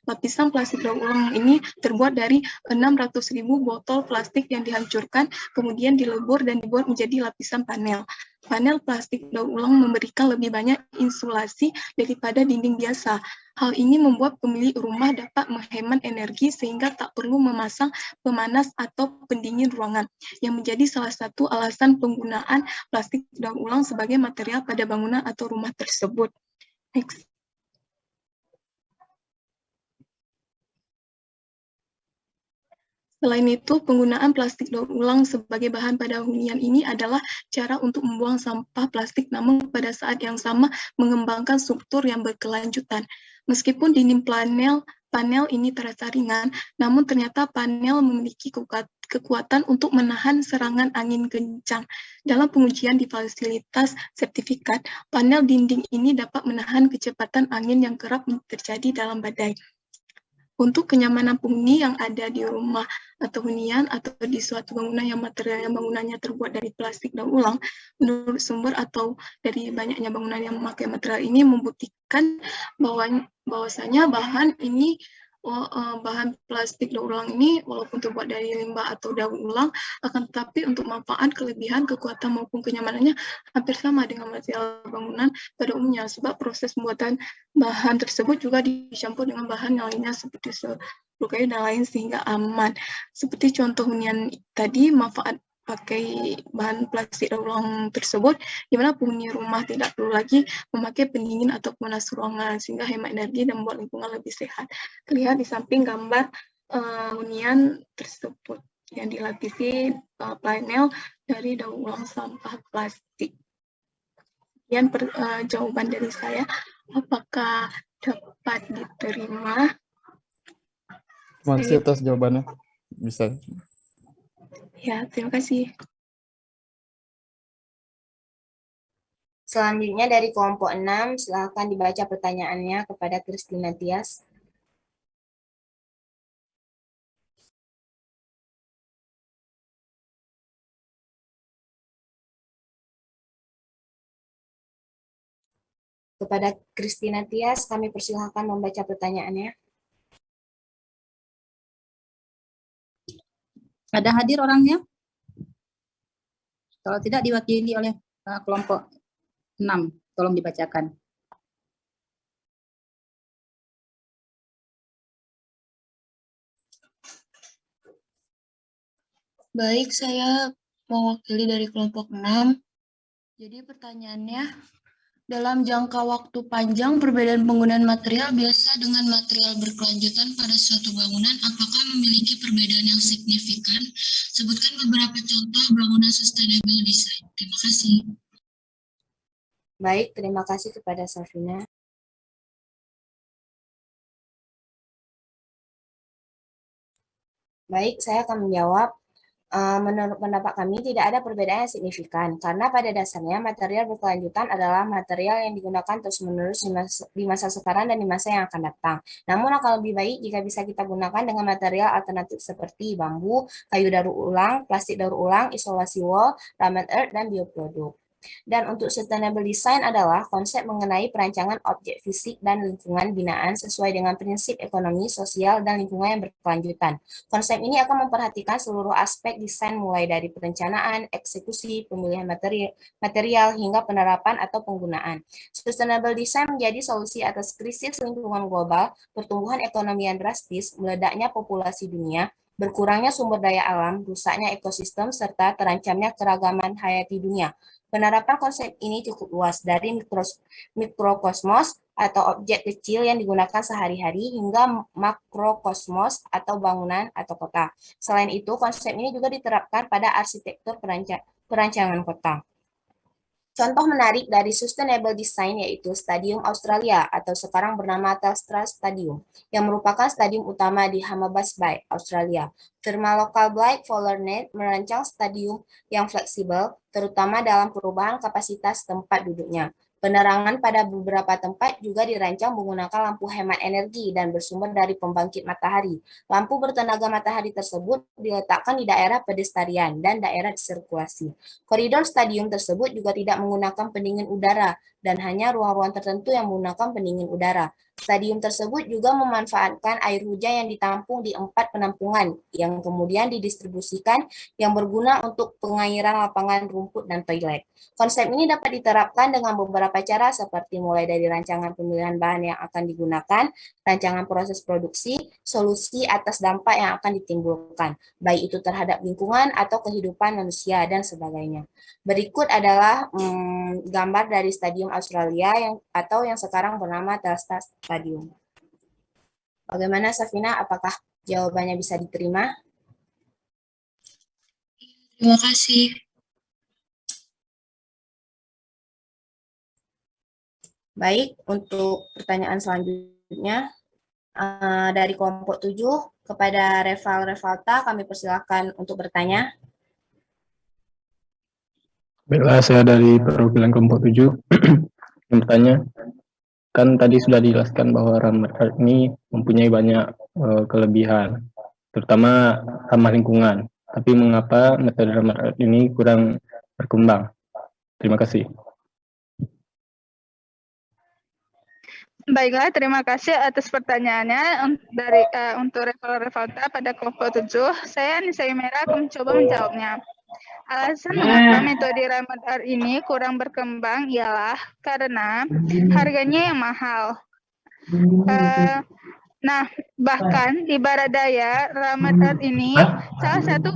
Lapisan plastik daur ulang ini terbuat dari 600.000 botol plastik yang dihancurkan, kemudian dilebur dan dibuat menjadi lapisan panel. Panel plastik daur ulang memberikan lebih banyak insulasi daripada dinding biasa. Hal ini membuat pemilik rumah dapat menghemat energi sehingga tak perlu memasang pemanas atau pendingin ruangan, yang menjadi salah satu alasan penggunaan plastik daur ulang sebagai material pada bangunan atau rumah tersebut. Next. Selain itu, penggunaan plastik daur ulang sebagai bahan pada hunian ini adalah cara untuk membuang sampah plastik, namun pada saat yang sama mengembangkan struktur yang berkelanjutan. Meskipun dinding panel ini terasa ringan, namun ternyata panel memiliki kekuatan untuk menahan serangan angin kencang. Dalam pengujian di fasilitas sertifikat, panel dinding ini dapat menahan kecepatan angin yang kerap terjadi dalam badai. Untuk kenyamanan penghuni yang ada di rumah atau hunian atau di suatu bangunan yang material yang bangunannya terbuat dari plastik daur ulang, menurut sumber atau dari banyaknya bangunan yang memakai material ini membuktikan bahwasanya bahan plastik daur ulang ini walaupun terbuat dari limbah atau daur ulang, akan tetapi untuk manfaat, kelebihan, kekuatan maupun kenyamanannya hampir sama dengan material bangunan pada umumnya, sebab proses pembuatan bahan tersebut juga dicampur dengan bahan yang lainnya seperti kayu dan lain sehingga aman. Seperti contoh hunian tadi, manfaat pakai bahan plastik daur ulang tersebut, di mana penghuni rumah tidak perlu lagi memakai pendingin atau pemanas ruangan, sehingga hemat energi dan membuat lingkungan lebih sehat. Terlihat di samping gambar hunian tersebut yang dilapisi panel dari daur ulang sampah plastik. Sekian jawaban dari saya. Apakah dapat diterima? Terima kasih atas jawabannya. Bisa. Ya, terima kasih. Selanjutnya dari kelompok 6, silakan dibaca pertanyaannya kepada Christina Tias. Kepada Christina Tias, kami persilahkan membaca pertanyaannya. Ada hadir orangnya? Kalau tidak diwakili oleh kelompok 6, tolong dibacakan. Baik, saya mewakili dari kelompok 6. Jadi pertanyaannya, dalam jangka waktu panjang, perbedaan penggunaan material biasa dengan material berkelanjutan pada suatu bangunan, apakah memiliki perbedaan yang signifikan? Sebutkan beberapa contoh bangunan sustainable design. Terima kasih. Baik, terima kasih kepada Safina. Baik, saya akan menjawab. Menurut pendapat kami, tidak ada perbedaan yang signifikan, karena pada dasarnya material berkelanjutan adalah material yang digunakan terus-menerus di masa sekarang dan di masa yang akan datang. Namun akan lebih baik jika bisa kita gunakan dengan material alternatif seperti bambu, kayu daur ulang, plastik daur ulang, isolasi wall, ramen earth, dan bioproduk. Dan untuk sustainable design adalah konsep mengenai perancangan objek fisik dan lingkungan binaan sesuai dengan prinsip ekonomi, sosial, dan lingkungan yang berkelanjutan. Konsep ini akan memperhatikan seluruh aspek desain mulai dari perencanaan, eksekusi, pemilihan material, hingga penerapan atau penggunaan. Sustainable design menjadi solusi atas krisis lingkungan global, pertumbuhan ekonomi yang drastis, meledaknya populasi dunia, berkurangnya sumber daya alam, rusaknya ekosistem, serta terancamnya keragaman hayati dunia. Penerapan konsep ini cukup luas, dari mikrokosmos atau objek kecil yang digunakan sehari-hari hingga makrokosmos atau bangunan atau kota. Selain itu, konsep ini juga diterapkan pada arsitektur perancangan kota. Contoh menarik dari sustainable design yaitu Stadium Australia atau sekarang bernama Telstra Stadium, yang merupakan stadium utama di Hammerbass Bay, Australia. Firma lokal Blake Follernet merancang stadium yang fleksibel, terutama dalam perubahan kapasitas tempat duduknya. Penerangan pada beberapa tempat juga dirancang menggunakan lampu hemat energi dan bersumber dari pembangkit matahari. Lampu bertenaga matahari tersebut diletakkan di daerah pedestrian dan daerah sirkulasi. Koridor stadium tersebut juga tidak menggunakan pendingin udara dan hanya ruang-ruang tertentu yang menggunakan pendingin udara. Stadium tersebut juga memanfaatkan air hujan yang ditampung di 4 penampungan yang kemudian didistribusikan yang berguna untuk pengairan lapangan rumput dan toilet. Konsep ini dapat diterapkan dengan beberapa cara seperti mulai dari rancangan pemilihan bahan yang akan digunakan, rancangan proses produksi, solusi atas dampak yang akan ditimbulkan, baik itu terhadap lingkungan atau kehidupan manusia dan sebagainya. Berikut adalah gambar dari Stadium Australia yang sekarang bernama Telstra Stadium. Bagaimana Safina, apakah jawabannya bisa diterima? Terima kasih. Baik, untuk pertanyaan selanjutnya dari kelompok 7 kepada Revalta, kami persilakan untuk bertanya. Baiklah, saya dari perwakilan kelompok 7 yang bertanya, kan tadi sudah dijelaskan bahwa ramen earth ini mempunyai banyak kelebihan, terutama ramah lingkungan. Tapi mengapa metode ramen earth ini kurang berkembang? Terima kasih. Baiklah, terima kasih atas pertanyaannya untuk Revalta pada kelompok 7. Saya Nisa Yumera akan mencoba menjawabnya. Alasan mengapa metode ramen earth ini kurang berkembang ialah karena harganya yang mahal. Nah, bahkan di Baradaya, ramen earth ini salah satu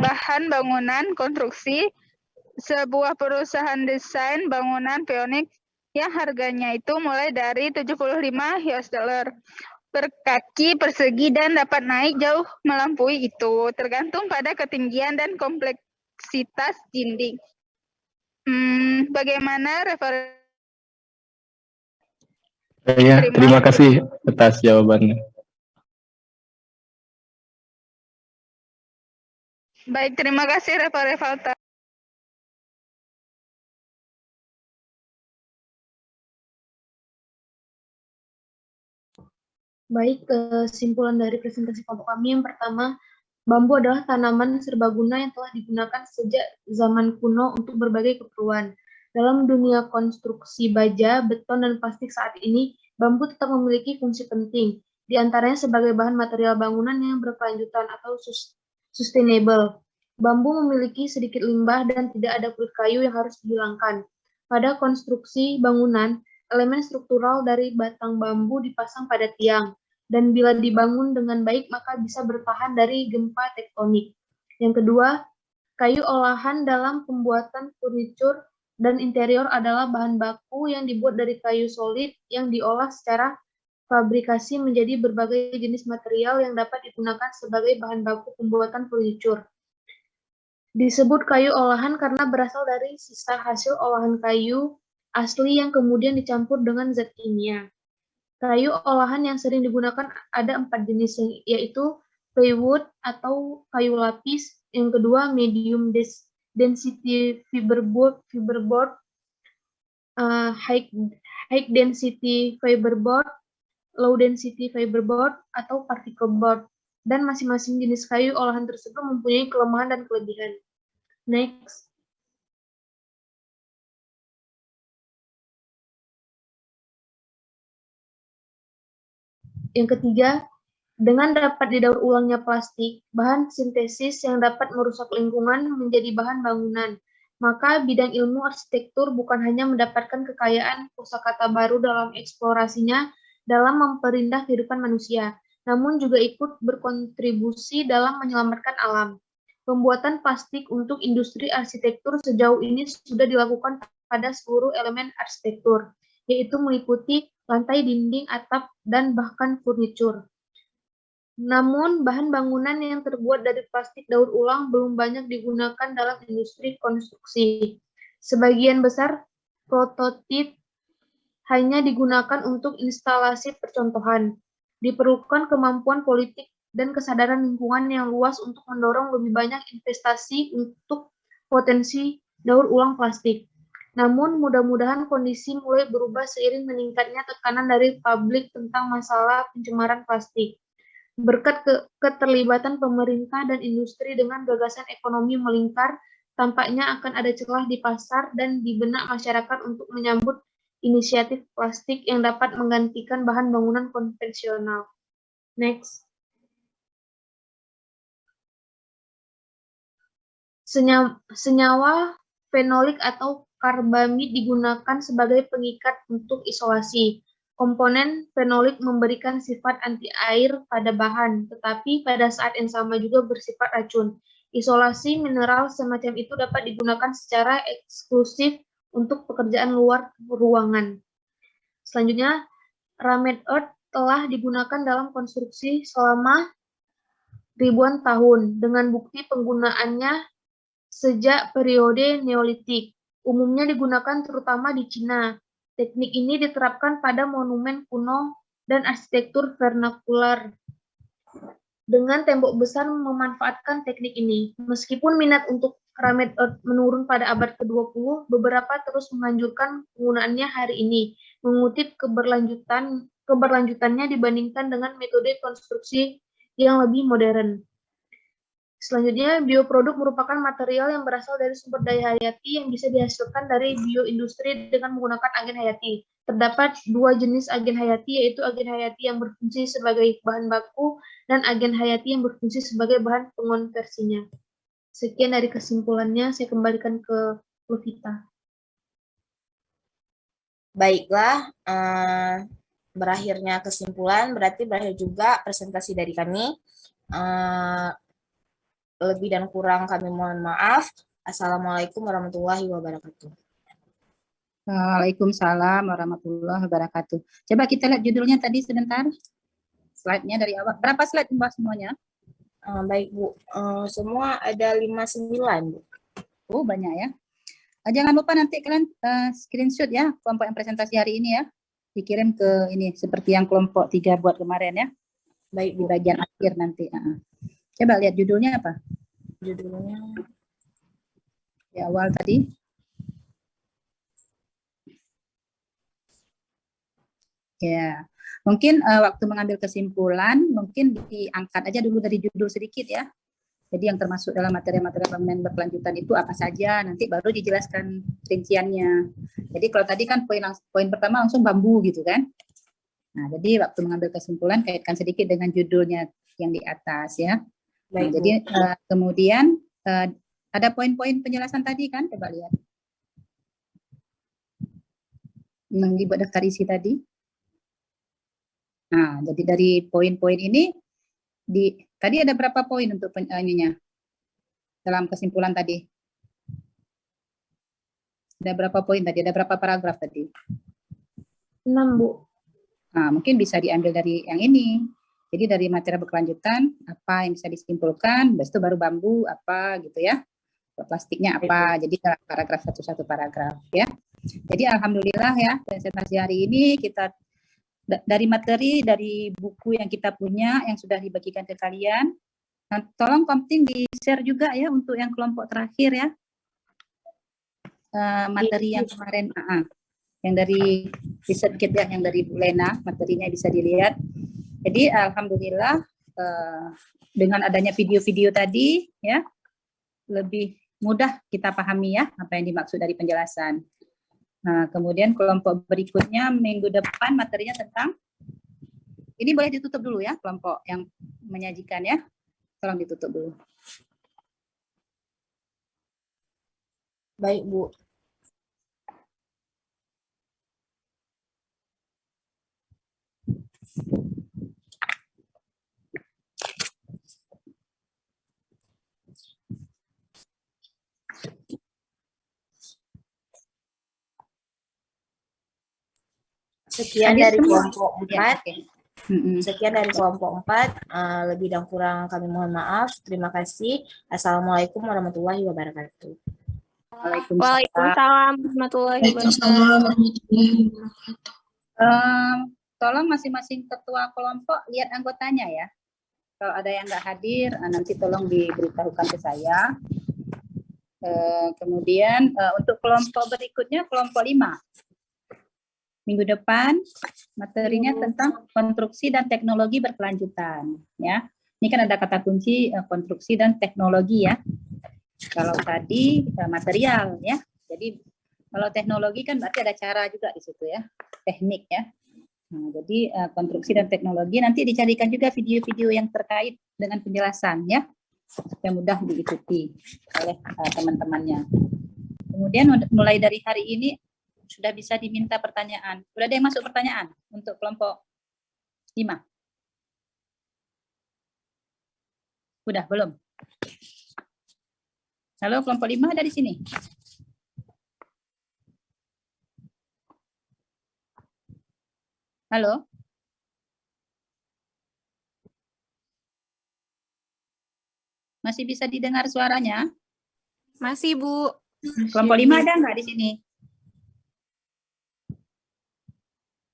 bahan bangunan konstruksi sebuah perusahaan desain bangunan pionik yang harganya itu mulai dari 75 US dollar per kaki persegi dan dapat naik jauh melampaui itu, tergantung pada ketinggian dan kompleksitas dinding. Bagaimana referensi? Ya, terima kasih atas jawabannya. Baik, terima kasih Revalta. Baik, kesimpulan dari presentasi kelompok kami yang pertama, bambu adalah tanaman serbaguna yang telah digunakan sejak zaman kuno untuk berbagai keperluan. Dalam dunia konstruksi baja, beton, dan plastik saat ini, bambu tetap memiliki fungsi penting, di antaranya sebagai bahan material bangunan yang berkelanjutan atau sustainable. Bambu memiliki sedikit limbah dan tidak ada kulit kayu yang harus dihilangkan. Pada konstruksi bangunan, elemen struktural dari batang bambu dipasang pada tiang, dan bila dibangun dengan baik maka bisa bertahan dari gempa tektonik. Yang kedua, kayu olahan dalam pembuatan furnitur dan interior adalah bahan baku yang dibuat dari kayu solid yang diolah secara fabrikasi menjadi berbagai jenis material yang dapat digunakan sebagai bahan baku pembuatan furnitur. Disebut kayu olahan karena berasal dari sisa hasil olahan kayu asli yang kemudian dicampur dengan zat kimia. Kayu olahan yang sering digunakan ada 4 jenis, yaitu plywood atau kayu lapis, yang kedua medium density fiberboard, high density fiberboard, low density fiberboard, atau particle board. Dan masing-masing jenis kayu olahan tersebut mempunyai kelemahan dan kelebihan. Next. Yang ketiga, dengan dapat didaur ulangnya plastik, bahan sintesis yang dapat merusak lingkungan menjadi bahan bangunan. Maka bidang ilmu arsitektur bukan hanya mendapatkan kekayaan kosakata baru dalam eksplorasinya dalam memperindah kehidupan manusia, namun juga ikut berkontribusi dalam menyelamatkan alam. Pembuatan plastik untuk industri arsitektur sejauh ini sudah dilakukan pada seluruh elemen arsitektur, yaitu meliputi lantai, dinding, atap, dan bahkan furnitur. Namun, bahan bangunan yang terbuat dari plastik daur ulang belum banyak digunakan dalam industri konstruksi. Sebagian besar prototip hanya digunakan untuk instalasi percontohan. Diperlukan kemampuan politik dan kesadaran lingkungan yang luas untuk mendorong lebih banyak investasi untuk potensi daur ulang plastik. Namun, mudah-mudahan kondisi mulai berubah seiring meningkatnya tekanan dari publik tentang masalah pencemaran plastik. Berkat keterlibatan pemerintah dan industri dengan gagasan ekonomi melingkar, tampaknya akan ada celah di pasar dan di benak masyarakat untuk menyambut inisiatif plastik yang dapat menggantikan bahan bangunan konvensional. Next. Senyawa fenolik atau karbamid digunakan sebagai pengikat untuk isolasi. Komponen fenolik memberikan sifat anti air pada bahan, tetapi pada saat yang sama juga bersifat racun. Isolasi mineral semacam itu dapat digunakan secara eksklusif untuk pekerjaan luar ruangan. Selanjutnya, Ramed Earth telah digunakan dalam konstruksi selama ribuan tahun, dengan bukti penggunaannya sejak periode Neolitik. Umumnya digunakan terutama di Cina. Teknik ini diterapkan pada monumen kuno dan arsitektur vernakular. Dengan tembok besar memanfaatkan teknik ini. Meskipun minat untuk Ramed Earth menurun pada abad ke-20, beberapa terus menganjurkan penggunaannya hari ini, mengutip keberlanjutannya dibandingkan dengan metode konstruksi yang lebih modern. Selanjutnya, bioproduk merupakan material yang berasal dari sumber daya hayati yang bisa dihasilkan dari bioindustri dengan menggunakan agen hayati. Terdapat 2 jenis agen hayati, yaitu agen hayati yang berfungsi sebagai bahan baku dan agen hayati yang berfungsi sebagai bahan pengonversinya. Sekian dari kesimpulannya, saya kembalikan ke Lovita. Baiklah, berakhirnya kesimpulan, berarti berakhir juga presentasi dari kami. Lebih dan kurang kami mohon maaf. Assalamualaikum warahmatullahi wabarakatuh. Waalaikumsalam warahmatullahi wabarakatuh. Coba kita lihat judulnya tadi sebentar. Slide-nya dari awal. Berapa slide Mbak semuanya? Baik Bu, semua ada 59 Bu. Oh banyak ya. Jangan lupa nanti kalian screenshot ya kelompok yang presentasi hari ini ya. Dikirim ke ini seperti yang kelompok 3 buat kemarin ya. Baik Bu. Di bagian akhir nanti. Coba lihat judulnya apa? Judulnya di awal tadi. Ya, mungkin waktu mengambil kesimpulan mungkin diangkat aja dulu dari judul sedikit ya. Jadi yang termasuk dalam materi-materi bangunan berkelanjutan itu apa saja, nanti baru dijelaskan rinciannya. Jadi kalau tadi kan poin pertama langsung bambu gitu kan. Nah, jadi waktu mengambil kesimpulan kaitkan sedikit dengan judulnya yang di atas ya. Nah, jadi kemudian ada poin-poin penjelasan tadi kan, coba lihat. Yang dibuat daftar isi tadi. Nah, jadi dari poin-poin ini tadi ada berapa poin untuk ininya? dalam kesimpulan tadi? Ada berapa poin tadi? Ada berapa paragraf tadi? 6, Bu. Nah, mungkin bisa diambil dari yang ini. Jadi dari materi berkelanjutan, apa yang bisa disimpulkan, habis itu baru bambu, apa gitu ya. Plastiknya apa, jadi paragraf satu paragraf ya. Jadi alhamdulillah ya, presentasi hari ini kita dari materi, dari buku yang kita punya, yang sudah dibagikan ke kalian. Nah, tolong penting di-share juga ya untuk yang kelompok terakhir ya. Materi yang kemarin, yang dari riset kit ya, yang dari Bu Lena, materinya bisa dilihat. Jadi alhamdulillah dengan adanya video-video tadi ya, lebih mudah kita pahami ya apa yang dimaksud dari penjelasan. Nah, kemudian kelompok berikutnya minggu depan materinya tentang, ini boleh ditutup dulu ya kelompok yang menyajikan ya, tolong ditutup dulu. Baik, Bu. Sekian dari kelompok 4. Sekian dari kelompok 4. Lebih dan kurang kami mohon maaf. Terima kasih. Assalamualaikum warahmatullahi wabarakatuh. Waalaikumsalam warahmatullahi wabarakatuh. Tolong masing-masing ketua kelompok lihat anggotanya ya. Kalau ada yang nggak hadir, nanti tolong diberitahukan ke saya. Kemudian untuk kelompok berikutnya, kelompok 5. Minggu depan materinya tentang konstruksi dan teknologi berkelanjutan ya. Ini kan ada kata kunci konstruksi dan teknologi ya. Kalau tadi material ya. Jadi kalau teknologi kan berarti ada cara juga di situ ya, teknik ya. Nah, jadi konstruksi dan teknologi nanti dicarikan juga video-video yang terkait dengan penjelasan ya, supaya mudah diikuti oleh teman-temannya. Kemudian mulai dari hari ini sudah bisa diminta pertanyaan. Sudah ada yang masuk pertanyaan untuk kelompok 5? Sudah belum? Halo, kelompok 5 ada di sini? Halo? Masih bisa didengar suaranya? Masih, Bu. Kelompok 5 ada nggak di sini?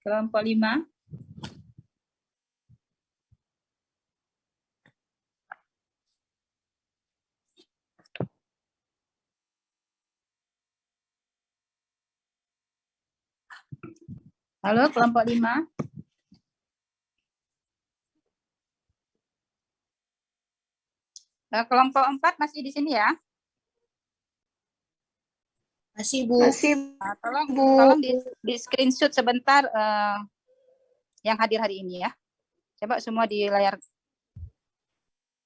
Kelompok 5? Halo, kelompok 5? Kelompok 4 masih di sini ya? Masih, Bu. Tolong di screenshot sebentar yang hadir hari ini ya. Coba semua di layar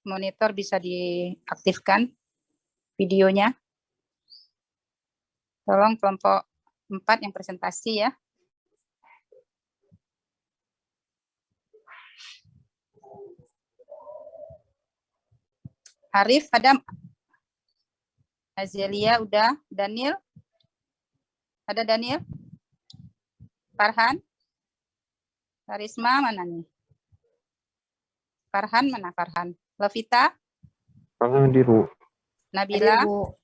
monitor bisa diaktifkan videonya. Tolong kelompok 4 yang presentasi ya. Arif, ada? Azelia udah, Daniel? Ada Daniel? Farhan? Karisma mana nih? Farhan mana Farhan? Lovita? Farhan hadir, Bu. Nabila? Hadir, Bu.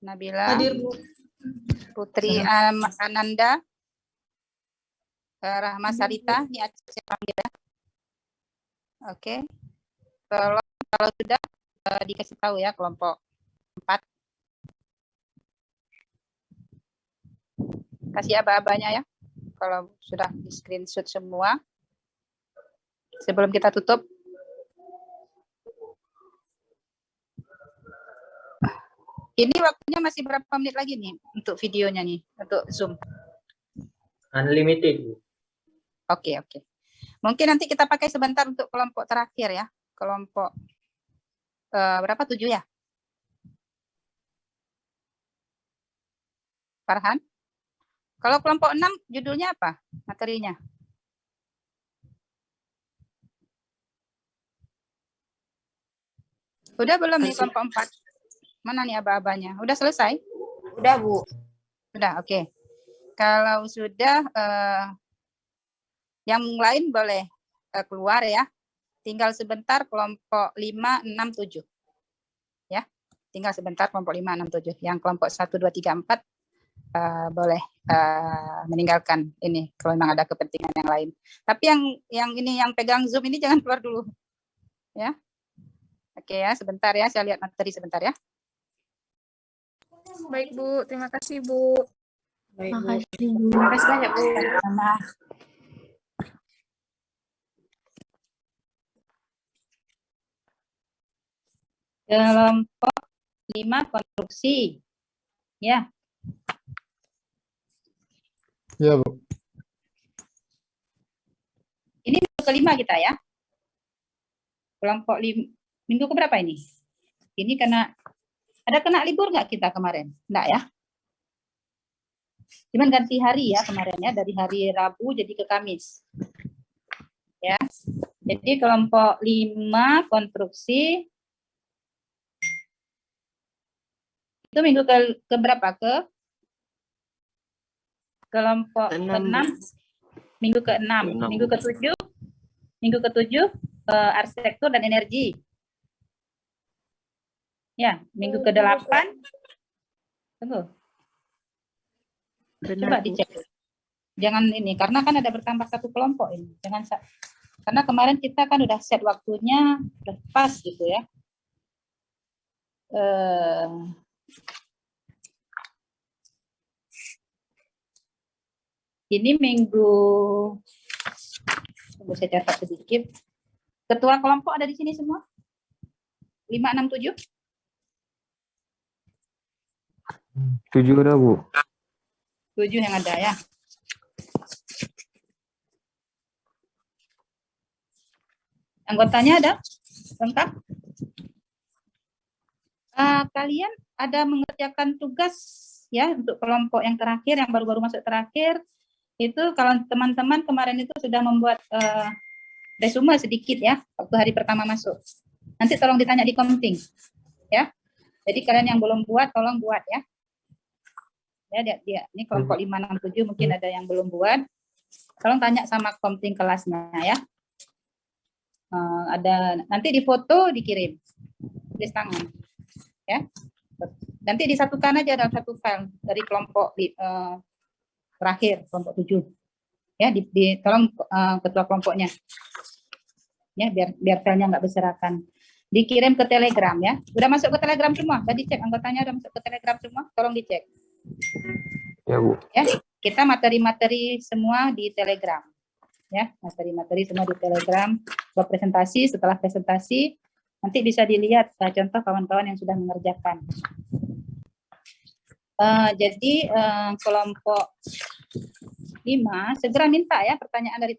Nabila? Hadir, Bu. Putri Ananda? Rahma Sarita? Ini Aceh panggil ya. Oke. Kalau sudah dikasih tahu ya kelompok 4. Kasih aba-abanya ya. Kalau sudah di screenshot semua. Sebelum kita tutup. Ini waktunya masih berapa menit lagi nih untuk videonya nih, untuk Zoom? Unlimited. Oke. Mungkin nanti kita pakai sebentar untuk kelompok terakhir ya. Kelompok berapa? 7 ya? Farhan? Kalau kelompok 6 judulnya apa materinya? Udah belum nih kelompok 4? Mana nih aba-abanya? Udah selesai? Udah, Bu. Udah, oke. Kalau sudah, yang lain boleh keluar ya. Tinggal sebentar kelompok 5, 6, 7. Ya, tinggal sebentar kelompok 5, 6, 7. Yang kelompok 1, 2, 3, 4 boleh meninggalkan ini kalau memang ada kepentingan yang lain. Tapi yang ini yang pegang Zoom ini jangan keluar dulu. Ya. Oke ya, sebentar ya, saya lihat materi sebentar ya. Baik, Bu. Terima kasih, Bu. Baik, Bu. Makasih, Bu. Terima kasih banyak, Bu. Sama. Kelompok 5 konstruksi. Ya. Ya, Bu. Ini minggu kelima kita ya. Kelompok 5, minggu keberapa ini? Ini kena libur nggak kita kemarin? Enggak ya? Cuman ganti hari ya kemarin ya, dari hari Rabu jadi ke Kamis. Ya. Jadi kelompok 5 konstruksi itu minggu ke berapa? Ke kelompok 6, minggu ke-6, minggu ke-7, arsitektur dan energi. Ya, minggu ke-8. Tunggu. Coba dicek. Jangan ini, karena kan ada bertambah satu kelompok ini. Jangan, karena kemarin kita kan udah set waktunya, udah pas gitu ya. Ini minggu, tunggu saya catat sedikit. Ketua kelompok ada di sini semua? 5, 6, 7? 7 udah, Bu. 7 yang ada ya. Anggotanya ada? Lengkap? Kalian ada mengerjakan tugas ya untuk kelompok yang terakhir, yang baru-baru masuk terakhir. Itu kalau teman-teman kemarin itu sudah membuat resume sedikit ya, waktu hari pertama masuk. Nanti tolong ditanya di komting. Ya. Jadi kalian yang belum buat, tolong buat ya. Ya, dia ini kelompok 5, 6, 7 mungkin ada yang belum buat. Tolong tanya sama komting kelasnya ya. Ada nanti di foto dikirim. Tulis tangan. Ya. Nanti disatukan aja dalam satu file dari kelompok terakhir, kelompok 7. Ya, tolong ketua kelompoknya. Ya, biar filenya nggak berserakan. Dikirim ke Telegram ya. Udah masuk ke Telegram semua? Udah dicek anggotanya udah masuk ke Telegram semua? Tolong dicek. Ya, Bu. Ya, kita materi-materi semua di Telegram. Ya, materi-materi semua di Telegram. Buat presentasi, setelah presentasi nanti bisa dilihat contoh kawan-kawan yang sudah mengerjakan. Jadi kelompok 5 segera minta ya pertanyaan dari